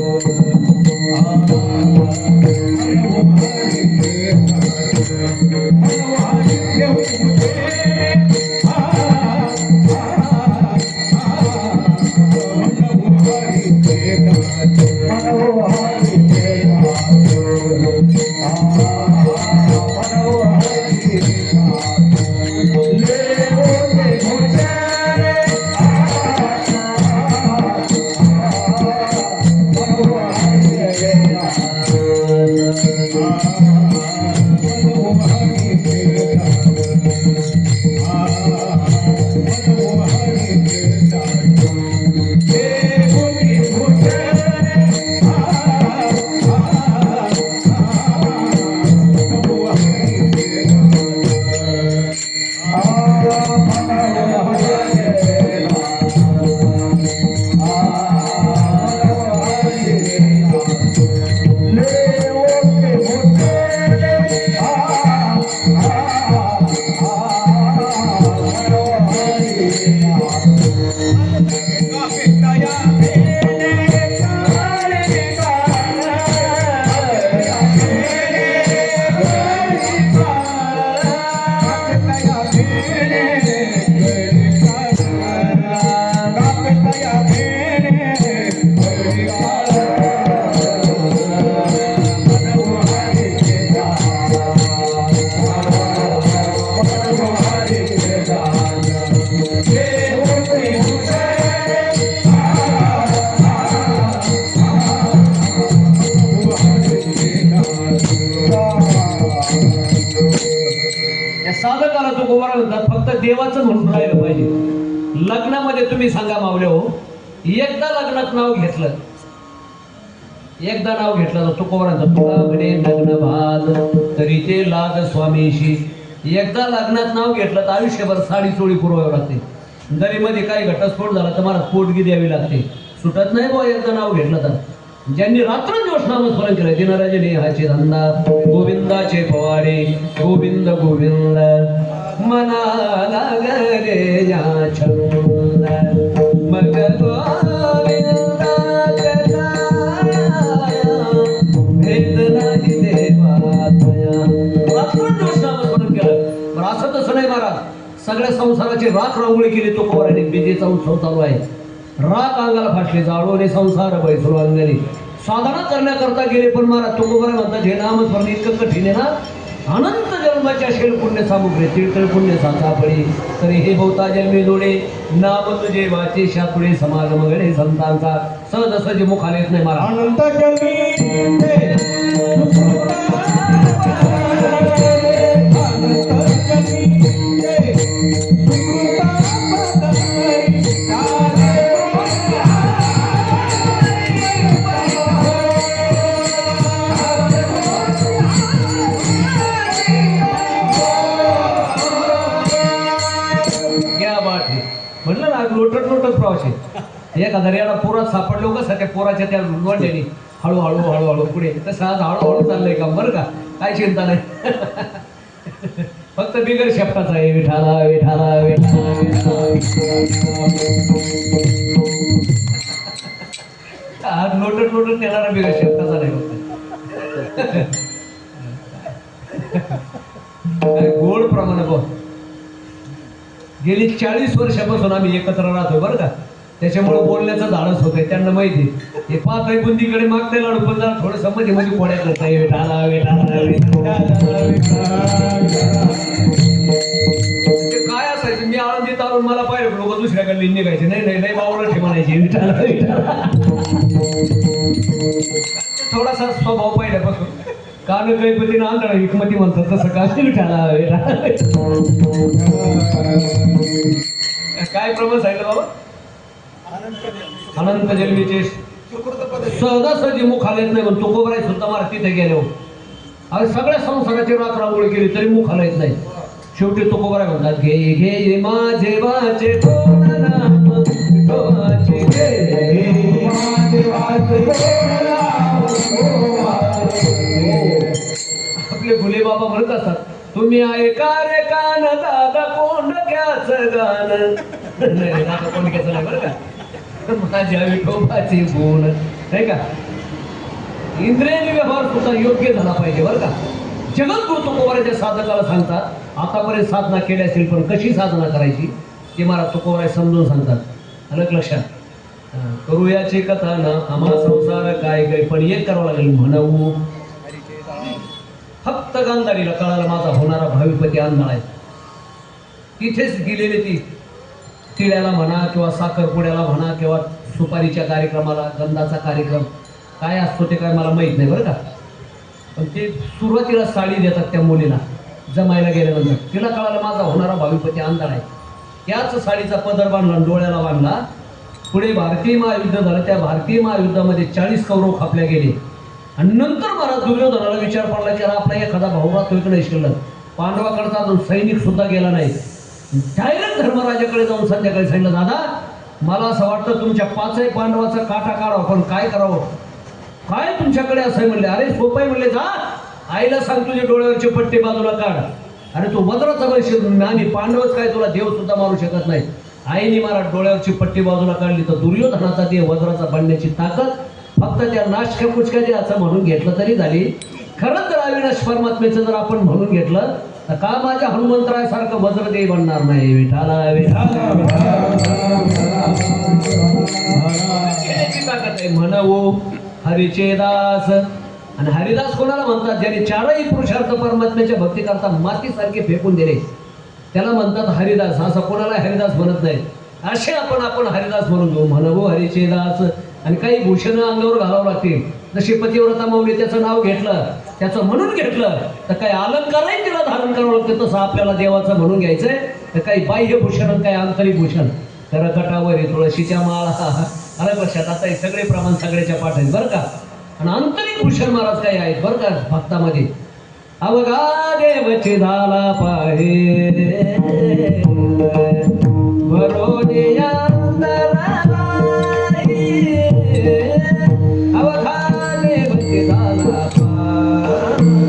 साधकाला तो गोवारा म्हणतात फक्त देवाचं म्हणून राहिलं पाहिजे. लग्नामध्ये तुम्ही सांगा मावले हो, एकदा लग्नात नाव घेतलं, एकदा नाव घेतलं तर तो कोवरांचा तुला म्हणे लग्न भाद तरी ते लाज स्वामीशी. एकदा लग्नात नाव घेतलं तर आयुष्यभर साडी चोळी पुरवावी लागते. जरी मध्ये काही घटस्फोट झाला तर मला पोटगी द्यावी लागते. सुटत नाही बुवा एकदा नाव घेतलं तर. ज्यांनी रात्रंदिवस नामस्मरण केलं दिनराजने हाचे धंदा गोविंदाचे पवाडे गोविंद गोविंद मना लागरे या छंद मग गोविंदा भेद नाही देवातया. रात्रंदिवस नामस्मरण केलं. पण असं तसं नाही महाराज, सगळ्या संसाराची राख रांगोळी केली तो पवाराने. विजेचा उत्सव चालू आहे. राख अंगाला फाटले जाळवणे संसार बैसलो अंगणी. साधना करण्याकरता गेले पण महाराज तुकोबारा म्हणतात हे नामस्मरण इतकं कठीण आहे ना. अनंत जन्माच्या शेल पुण्य सामुग्री तीर्थळ पुण्य साचापडी तरी हे बहुता जन्मी जोडे नाम तुझे वाचे शापुडे समागम गणे संतांचा सहज सहज मुखाला येत नाही महाराज. अनंत जन्मी म्हणलं ना लोटत लोटत प्रवास आहे. एखादा रेडा पोरात सापडलो कसं त्या पोराच्या त्या वडल्याने हळूहळू हळूहळू पुढे तसं आज हळूहळू चाललंय काम बरं का, काय चिंता नाही. फक्त बिगर शब्दाचा आहे विठाला विठाला विठाला आज लोटत लोटत येणारा बिगर शब्दाचा नाही फक्त. काय गोड प्रमाण बघ. गेली 40 वर्षापासून आम्ही एकत्र राहतो बरं का. त्याच्यामुळे बोलण्याचं धाडस होतंय. त्यांना माहिती हे पाच आहे बुंदीकडे मागते लाडू पण जरा थोडं मध्ये मध्ये पोळ्या करताय विठाला विठाला काय असायचं. मी आळंदीत आणून मला पाहिजे लोक दुसऱ्याकडे निघायचे नाही नाही नाही बावळं ठे म्हणायचे विठाला विठाला. थोडासा स्वभाव पहिल्यापासून कान गणपतीनं आंधळा हिकमती म्हणतात तसं काय विठाला काय प्रमाण सांगितलं बाबा अनंत जन्मीचे सहजासहजी मुख आलेच नाही म्हणून तुकोबराय सुद्धा मार तिथे गेलो अरे सगळ्या संसाराची रात रांगोळी केली तरी मुख आला येत नाही शेवटी तुकोबराय म्हणतात घे घे माझे वाचे कोण नाम विठोबाचे घे माझे वाचे कोण नाम आपले फुले बाबा म्हणत असतात तुम्ही ऐका रे कान दादा कोंडक्याचं गाणं नाही दादा कोंडक्याचं नाही बरं का माझ्या विठोबाची गुण नाही का इंद्रियाने व्यवहार सुद्धा योग्य झाला पाहिजे बरं का जगद्गुरु तुकोबराच्या साधकाला सांगतात आतापर्यंत साधना केली असेल पण कशी साधना करायची ते मला तुकोबराय समजून सांगतात अलग लक्षात करूयाची कथा ना आम्हा संसार काय काय पण एक करावं लागेल म्हणू फक्त गांधारीला कळाला माझा होणारा भावीपती आंधळा आहे तिथेच गेलेली ती तिळ्याला म्हणा किंवा साखरपुड्याला म्हणा किंवा सुपारीच्या कार्यक्रमाला गंधाचा कार्यक्रम काय असतो ते काय मला माहीत नाही बरं का पण ते सुरुवातीला साडी देतात त्या मुलीला जमायला गेल्यानंतर तिला कळालं माझा होणारा भावीपती आंधळा आहे त्याच साडीचा पदर बांधला डोळ्याला बांधला पुढे भारतीय महायुद्ध झालं त्या भारतीय महायुद्धामध्ये 40 कौरव खापल्या गेले आणि नंतर मला दुर्योधनाला विचार पडला की आपला एखादा भाऊ राहतोय की नाही शिल्लक पांडवाकडचा अजून सैनिक सुद्धा गेला नाही डायरेक्ट धर्मराजाकडे जाऊन संध्याकाळी सांगितलं दादा मला असं वाटतं तुमच्या 5 पांडवाचा काटा काढावं पण काय करावं काय तुमच्याकडे असं म्हणले अरे सोपं आहे म्हणले जा आईला सांग तुझ्या डोळ्यावरची पट्टी बाजूला काढ अरे तू वज्राचा वैश्य आणि पांडवच काय तुला देव सुद्धा मारू शकत नाही आईने मला डोळ्यावरची पट्टी बाजूला काढली तर दुर्योधनाचा ते वज्राचा बांधण्याची ताकद फक्त त्या नाशक्या कुचक्या द्यायचं म्हणून घेतलं तरी झाली खरंच जर अविनाश परमात्मेचं जर आपण म्हणून घेतलं तर का माझ्या हनुमंतरायासारखं वज्र देव बनणार नाही विठाला ताकद आहे म्हणू हरीचे दास आणि हरिदास कोणाला म्हणतात ज्याने 4ही पुरुषार्थ परमात्म्याच्या भक्ती करता मातीसारखे फेकून दिले त्याला म्हणतात हरिदास असं कोणाला हरिदास म्हणत नाही असे आपण हरिदास म्हणून घेऊ म्हणू हरीचे दास आणि काही भूषणं अंगावर घालावं लागतील जशी पतिव्रता मौली त्याचं नाव घेतलं त्याचं म्हणून घेतलं तर काही अलंकारही तिला धारण करावं लागतं तसं आपल्याला देवाचं म्हणून घ्यायचंय तर काही बाह्य भूषण काही आंतरिक भूषण करकटावर तुळशीच्या माळा अलग लक्षात आता हे सगळे प्रमाण सगळ्याच्या पाठ आहेत बरं का आणि आंतरिक भूषण महाराज काही आहेत बरं का भक्तामध्ये अवघा देवची झाला पाहे भरोनिया अवघा देवची झाला पाहे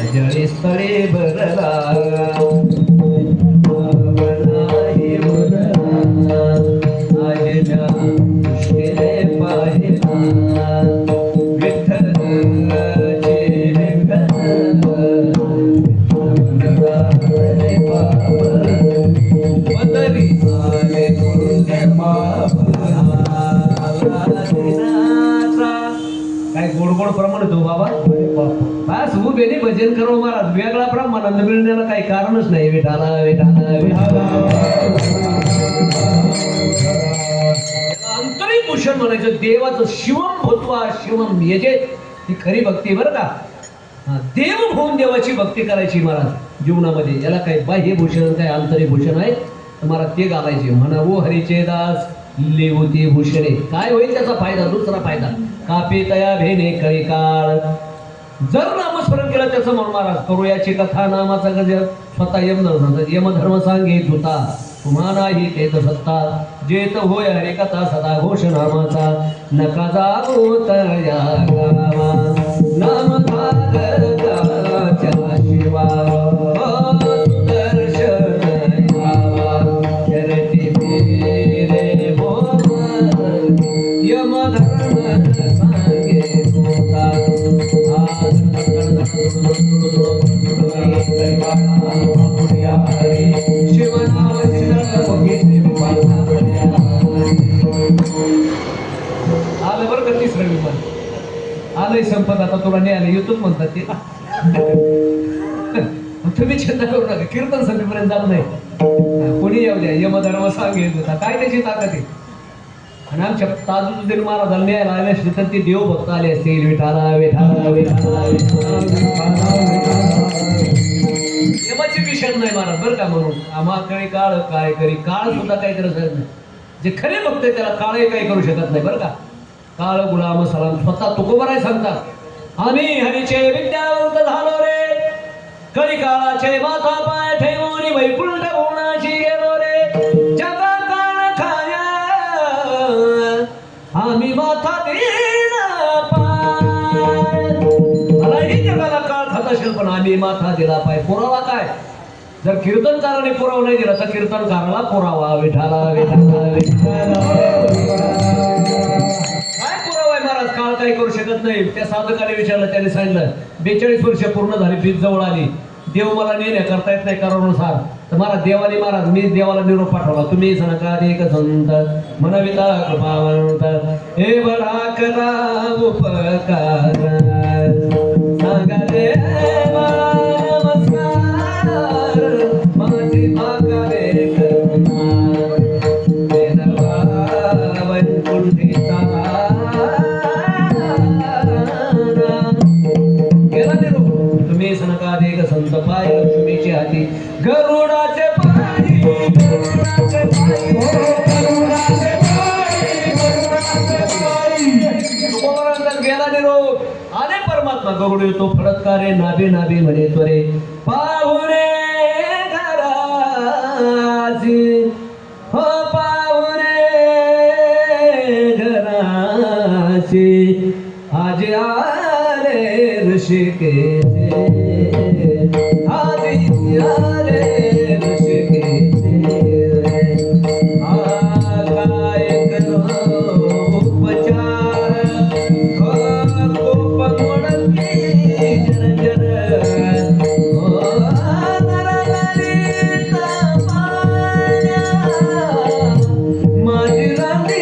जळी स्थळे भरला काय गोड गोड प्रमाण होतो बाबा बस उभेने भजन करो महाराज वेगळा प्रमाण मिळण्याला काही कारणच नाही विठाला विठाला विठाला आंतरिक भूषण म्हणायचं देवाचं शिवम भूत्वा शिवम यजेत ही खरी भक्ती बरं का देव होऊन देवाची भक्ती करायची महाराज जीवनामध्ये याला काही बाह्य भूषण काही आंतरिक भूषण आहे तर मला ते घालायचे म्हणा हरीचे दास लेवती भूषणे काय होईल त्याचा फायदा दुसरा फायदा कापे तया भेने कळी काळ जर नामस्मरण केलं त्याचं म्हणून महाराज करूयाची कथा नामाचा गजर स्वतः यमधर्म सांगेत होता तुम्हालाही तेच सत्ता जेत होय हरे कथा सदा घोष नामाचा नका जागोत या गावा नाम धारकाच्या शिवा आलं बरं का तिसरं विमान आलंय संपत आता तुला नाही आलं युट्यूब म्हणतात ते तुम्ही चिंता करू नका कीर्तन सभेपर्यंत जात नाही कोणी येऊ द्या यमधर्म सांगेल होता काय त्याची ताकद आहे आणि आमच्या ताजुद्दीन महाराजांना न्यायला आले असते तर ते देव भक्त आले असतील विठाला विठाला विठाला देवाची विषण नाही महाराज बरं का म्हणून आम्हाकडे काळ काय करी काळ सुद्धा काही करत नाही जे खरे भक्त आहे त्याला काळही काही करू शकत नाही बरं का काळ गुलाम सलाम स्वतः तुकोबराय सांगतात आम्ही हरीचे विद्यावंत झालो रे कधी काळाचे माथा पाय ठेवून वैकुंठ भुवनाची गेलो रे जगा काळ खाया आम्ही माथा दिला पाय मलाही जगाला काळ खात असेल पण आम्ही माथा दिला पाय पुरावा काय जर कीर्तनकाराने पुरावा नाही दिला तर कीर्तनकाराला पुरावा विठाला विठाला विठाला काय पुरावा आहे महाराज काळ काही करू शकत नाही त्या साधकाने विचारलं त्याने सांगितलं 42 वर्ष पूर्ण झाली बीज जवळ आली देव मला नेण्या करता येत नाही कारानुसार तर महाराज देवाने महाराज मी देवाला निरोप पाठवला तुम्ही सनकात एक संत मनविता कृपावंत हे बरा करा उपकार सांगा देवा नमस्कार माझी भागारे करणार देवा वैकुंठीचा गेला निरोप तुम्ही सनकात एक संत पाय लक्ष्मीची हाती गरुडाचे पायी गरुडाचे पायी गरुडाचे पायी गरुडाचे पायी तुकोबरांचा गेला निरोप आले परमात्मा गरुड येतो फडतकारे नाभी नाभी म्हणे त्वरे पाहुणे घराची हो पाहुणे घराची आज आले ऋषिकेश आदि आले ऋषिकेश काय करो उपचार कोप मोडकी जन जन माझी राणी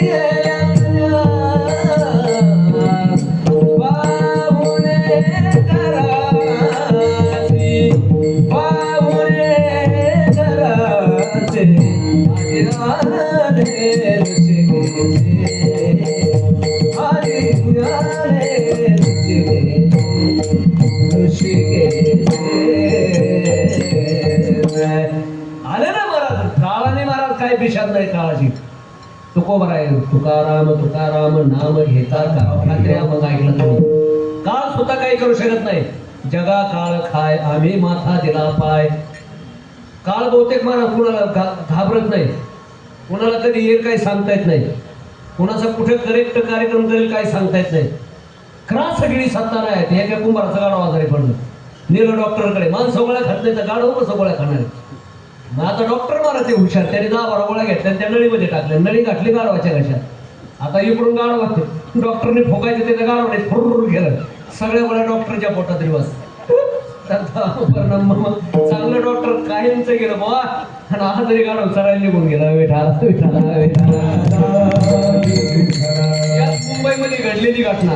आले ना महाराज काळाने महाराज काय विषाद नाही काळाची तुकोबराय तुकाराम तुकाराम नाम घेता खात्र्या मग ऐकलं तुम्ही काळ सुद्धा काही करू शकत नाही जगा काळ खाय आम्ही माथा दिला पाय काळ बहुतेक महाराज कुणाला घाबरत नाही कुणाला कधी येईल काही सांगता येत नाही कुणाचा कुठे करेक्ट कार्यक्रम करेल काही सांगता येत नाही खरा सगळी सत्ता नाही आहेत एका कुंभाराचं गाडव आजारी पडलं नेलं डॉक्टरकडे माणसं गोळ्या खात नाही तर गाडव कसं गोळ्या खाणार मग आता डॉक्टर मारा ते हुशार त्याने 10-12 गोळ्या घेतल्या त्या नळीमध्ये टाकल्या नळी घातली गाडवाच्या घशात आता इकडून गाडव डॉक्टरने फोकायचं त्याचं गाडवने फुर्र गेलं सगळ्या गोळ्या डॉक्टरच्या पोटात दिवस चांगलं डॉक्टर कायमच गेलं बा आणि आजारी गाडव चरायला निघून गेला विठाला विठाला मुंबईमध्ये घडलेली घटना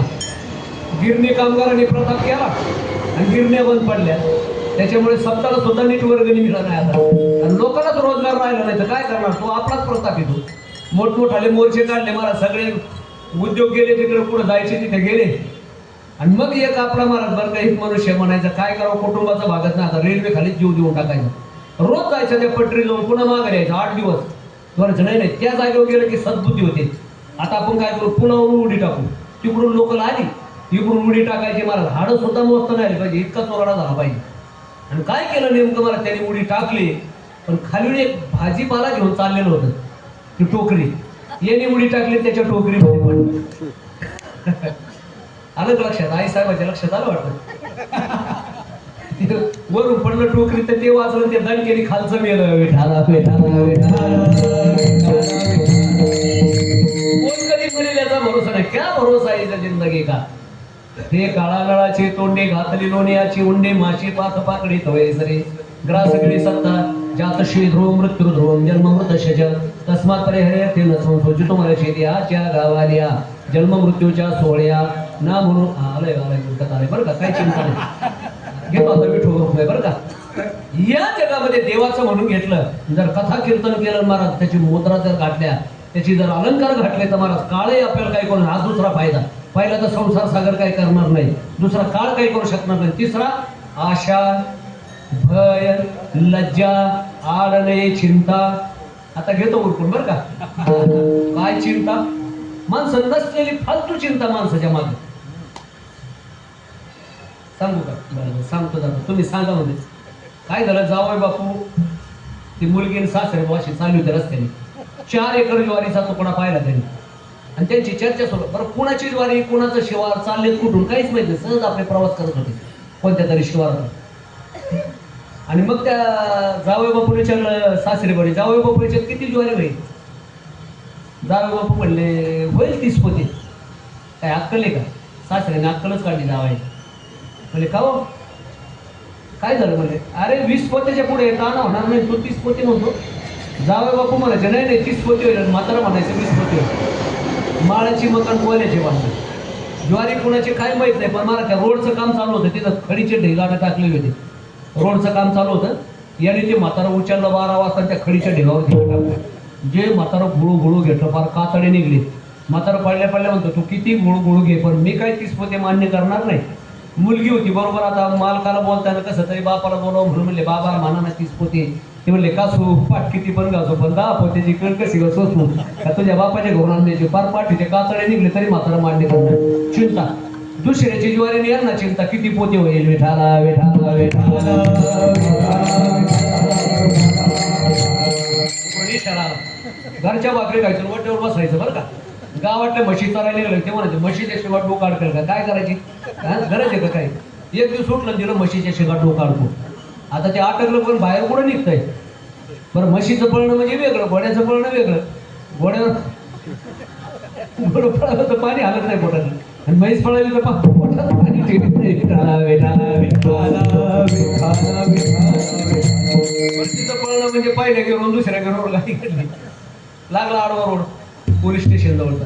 गिरणी कामगारांनी प्रताप केला आणि गिरण्या बंद पडल्या त्याच्यामुळे सत्ताला सुद्धा नीट वर्गणी मिळाला नाही आता आणि लोकांनाच रोजगार राहिला नाही तर काय करणार तो आपलाच प्रताप येतो मोठमोठाले मोर्चे काढले मला सगळे उद्योग गेले तिकडे पुढे जायचे तिथे गेले आणि मग एक आपला महाराज बरं का एक मनुष्य म्हणायचं काय करावं कुटुंबाचा भागत नाही आता रेल्वे खाली जीव देऊन टाकायचं रोज जायचं त्या पटरी जाऊन पुन्हा मागे यायचं 8 दिवस म्हणायचं नाही त्या जागेवर गेलं की सद्बुद्धी होते आता आपण काय करू पुन्हा उडी टाकू तिकडून लोकल आली इकडून उडी टाकायची महाराज हाडं सुद्धा मोजता नाही आली पाहिजे इतका चोराडा झाला पाहिजे आणि काय केलं नेमकं मला त्याने उडी टाकली पण खाली एक भाजीपाला घेऊन चाललेलं होतं ती टोकरी याने उडी टाकली त्याच्या टोकरीमध्ये पडली आलं लक्षात आई साहेबाच्या लक्षात आलं वाटतं वरून पडलं टोकरी तर ते वाचलं ते दणकेने खालचं मेलं विठाला विठाला विठाला कोण कधी म्हणेल याचा भरोसा नाही क्या भरोसा आहे जिंदगी का हे काळागाळाचे तोंडे घातली लोण्याची उंडे माशी पाथ पाकडी तवय सरे ग्रासगडी सत्ता जातश्री ध्रुव मृत्यू ध्रुवम जन्म मृतशज तस्मात परिहरे न संसोचितो मरशेत्याच्या गावाल्या जन्म मृत्यूच्या सोहळ्या ना म्हणून आलंय आलंय बरं का काही चिंता नाही घेतो आता विठू रुपये बरं का या जगामध्ये देवाचं म्हणून घेतलं जर कथा कीर्तन केलं महाराज त्याची मुद्रा जर घातल्या त्याची जर अलंकार घातले तर महाराज काळही आपल्याला काही करू, हा दुसरा फायदा. पहिला तर संसार सागर काही करणार नाही, दुसरा काळ काही करू शकणार नाही, तिसरा आशा, भय, लज्जा, आळणे, चिंता. आता घेतो उरकून बरं का. काय चिंता? माणसं नसलेली फालतू चिंता माणसाच्या मागे. सांगू का? बरोबर सांगतो दादा, तुम्ही सांगा म्हणजे. काय झालं, जावई बापू ती मुलगी सासरे अशी चालू होते रस्त्याने, 4 एकर ज्वारीचा तुकडा पाहिला त्यांनी आणि त्यांची चर्चा सुरू. बरं कुणाची ज्वारी, कुणाचं शिवार, चाललेत कुठून काहीच माहिती नाही. सहज आपले प्रवास करत होते कोणत्या तरी शिवारात. आणि मग त्या जावई बापू विचारलं सासरे बरे, जावई बापू विचार किती ज्वारी होईल? जावई बापू म्हणले होईल 30 पोते. काय अक्कल आहे का? सासऱ्याने अक्कलच काढली जावाई. म्हणजे का हो काय झालं? म्हणजे अरे 20 पोत्याच्या पुढे येताना होणार नाही, तो 30 पोते म्हणतो. जावई बापू म्हणायचे नाही नाही 30 पोते होईल. म्हातारा म्हणायचं 20 पोते होईल. माळाची मकान बोलायचे बांधणार. ज्वारी कुणाची काय माहित नाही, पण मला त्या रोडचं काम चालू होतं, तिथं खडीचे ढेगाडे टाकलेले होते. रोडचं काम चालू होतं, याने ते म्हातारा उचललं 12 वाजता त्या खडीच्या ढेगावर टाकलं. जे म्हातारं गुळू घेतलं, फार कातडे निघले. म्हातारं पडल्या म्हणतो तू किती गुळू घे, पण मी काय 30 पोते मान्य करणार नाही. मुलगी होती बरोबर. आता मालकाला बोलताना कसं तरी बापाला बोलावं म्हणून म्हणले बाबा म्हणा ना 30 पोते. ते म्हणले कासू पाठ किती पण घासू, पण 10 पोत्याची कळ कशी सोसू का तुझ्या बापाच्या घरून आणण्याचे? फार पाठीचे कातडे निघले तरी म्हातारा मान्य करणार. चिंता दुसऱ्याची ज्वारी नाही ना, चिंता किती पोते होईल. विठाला विठाला विठाला घरच्या भाकरी खायचं, वाटेवर बसायचं बरं का. गावातल्या म्हशी चालायला गेलं ते म्हणायचे म्हशीच्या शेवाट डोका अडकेल का? काय करायची? गरज आहे का काय? एक दिवस उठलं दिलं म्हशीच्या शेगात डोका अडकू. आता ते अटकलं पण बाहेर कुठं निघतंय? बरं म्हशीचं पळणं म्हणजे वेगळं, घोड्याचं पळणं वेगळं. घोड्यावर पळालं तर पाणी हलत नाही पोटात, आणि म्हैस पळाली तर पोटात पाणी ठेवत नाही. म्हशीचं पळणं म्हणजे पहिल्या गेरून दुसऱ्या गेरून गाडी काढली, लागला आडवा रोड पोलीस स्टेशन जवळचा.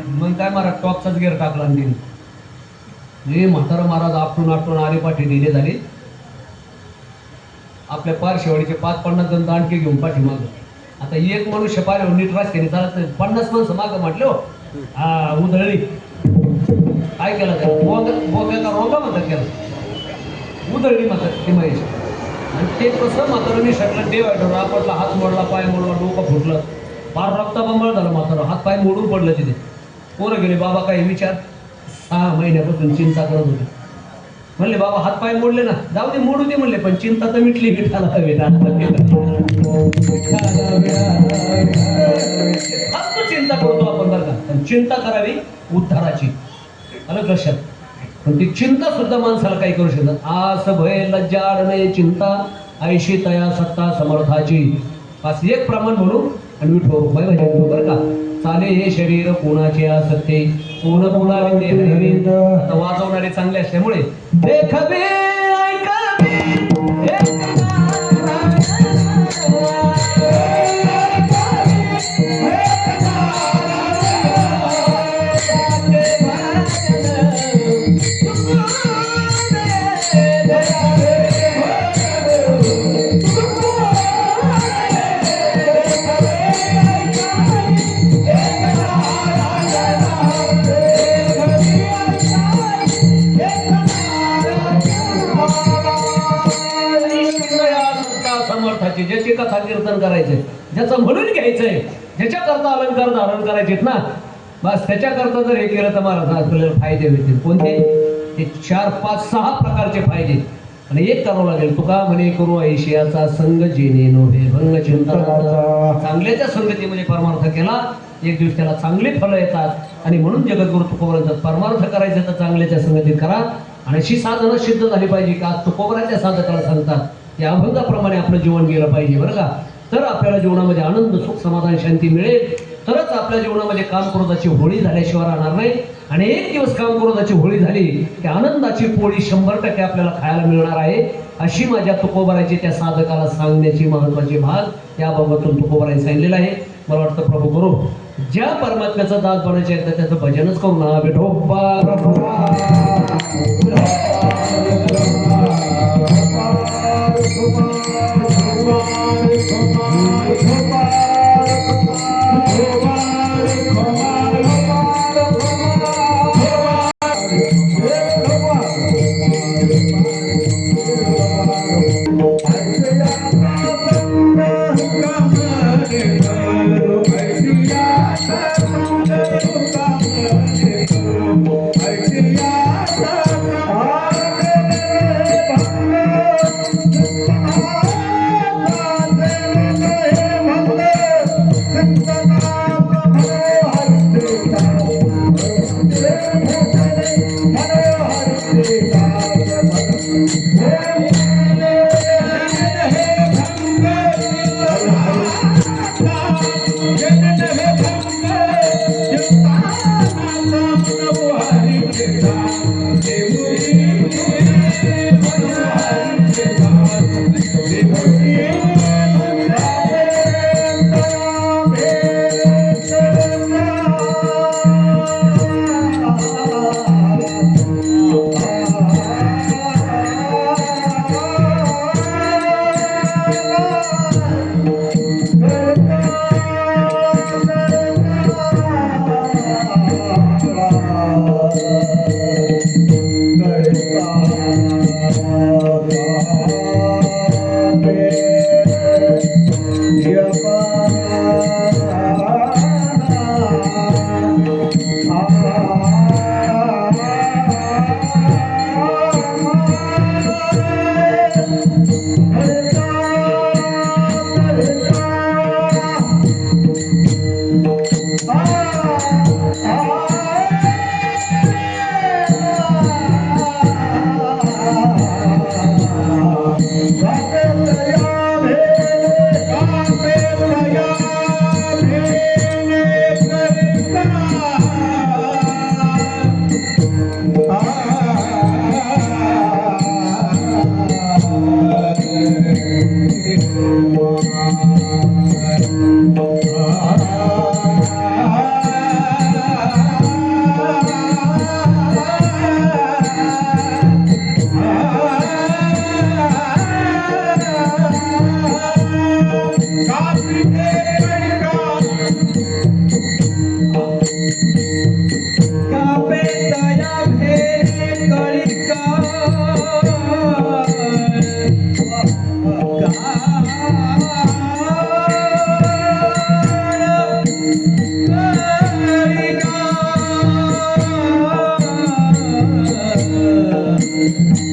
मग काय मारा टॉपचाच गेअर टाकला आणि तिने. हे म्हातारा महाराज आपटून आले पाठी डिले झाली. आपल्या पारशेवाडीचे 5-50 जण दांडके घेऊन पाठी माग. आता एक मनुष्य पाहिलं नीट रस्त्याने चालत नाही, 50 माणसं मागं म्हटले हो. हा उधळली. काय केलं त्याला? बोग्याचा रोगा म्हणतात त्याला. उधळली म्हणतात ती महेश. आणि ते कसं म्हातारांनी शटलं डिवायडर आपटला, हात मोडला, पाय मोडला, डोकं फुटलं, फार रक्ताबंबाळ झालं म्हातारा. हात पाय मोडून पडलं तिथे. पोरं गेले बाबा काही विचार. 6 महिन्यापासून चिंता करत होते. म्हणले बाबा हात पाय मोडले ना, जाऊ दे मोडू दे म्हणले, पण चिंता तर मिटली. विठाला चिंता करतो आपण बरं का, पण चिंता करावी उद्धाराची. अलग लक्षात. पण ती चिंता सुद्धा माणसाला काही करू शकतात. आस भय लज्जा आडणे चिंता ऐशी तया सत्ता समर्थाची. पास एक प्रमाण म्हणून आणि विठो भजन बरं का. चाले हे शरीर कोणाचे असते, कोण कोणाला आता वाजवणारे चांगले असल्यामुळे देखबे ज्याची कथा कीर्तन करायचंय, ज्याचं म्हणून घ्यायचंय, ज्याच्या करता अलंकार धारण करायचेत ना, बस त्याच्या करता जर हे केलं तर महाराज आपल्याला फायदे होतील. कोणते? ते 4, 5, 6 प्रकारचे फायदे. आणि एक करावं लागेल. तुका म्हणे करू ऐशियाचा संग जेणे नव्हे भंग चिंतनाचा. चांगल्याच्या संगतीमध्ये परमार्थ केला, एक दिवस त्याला चांगले फलं येतात. आणि म्हणून जगद्गुरु तुकोबरांचा परमार्थ करायचा तर चांगल्याच्या संगतीत करा. आणि अशी साधनं सिद्ध झाली पाहिजे का तुकोबराच्या साधकाला सांगतात त्या अभंगाप्रमाणे आपलं जीवन गेलं पाहिजे बरं का. तर आपल्याला जीवनामध्ये आनंद, सुख, समाधान, शांती मिळेल. तरच आपल्या जीवनामध्ये कामक्रोधाची होळी झाल्याशिवाय राहणार नाही. आणि एक दिवस कामक्रोधाची होळी झाली की आनंदाची पोळी 100% आपल्याला खायला मिळणार आहे. अशी माझ्या तुकोबराची त्या साधकाला सांगण्याची महत्वाची भाग या बाबतीतून तुकोबराने सांगितलेला आहे. मला वाटतं प्रभू करू ज्या परमात्म्याचा दास बनायचे आहे त्याचं भजनच करू ना. Vithoba Thank you.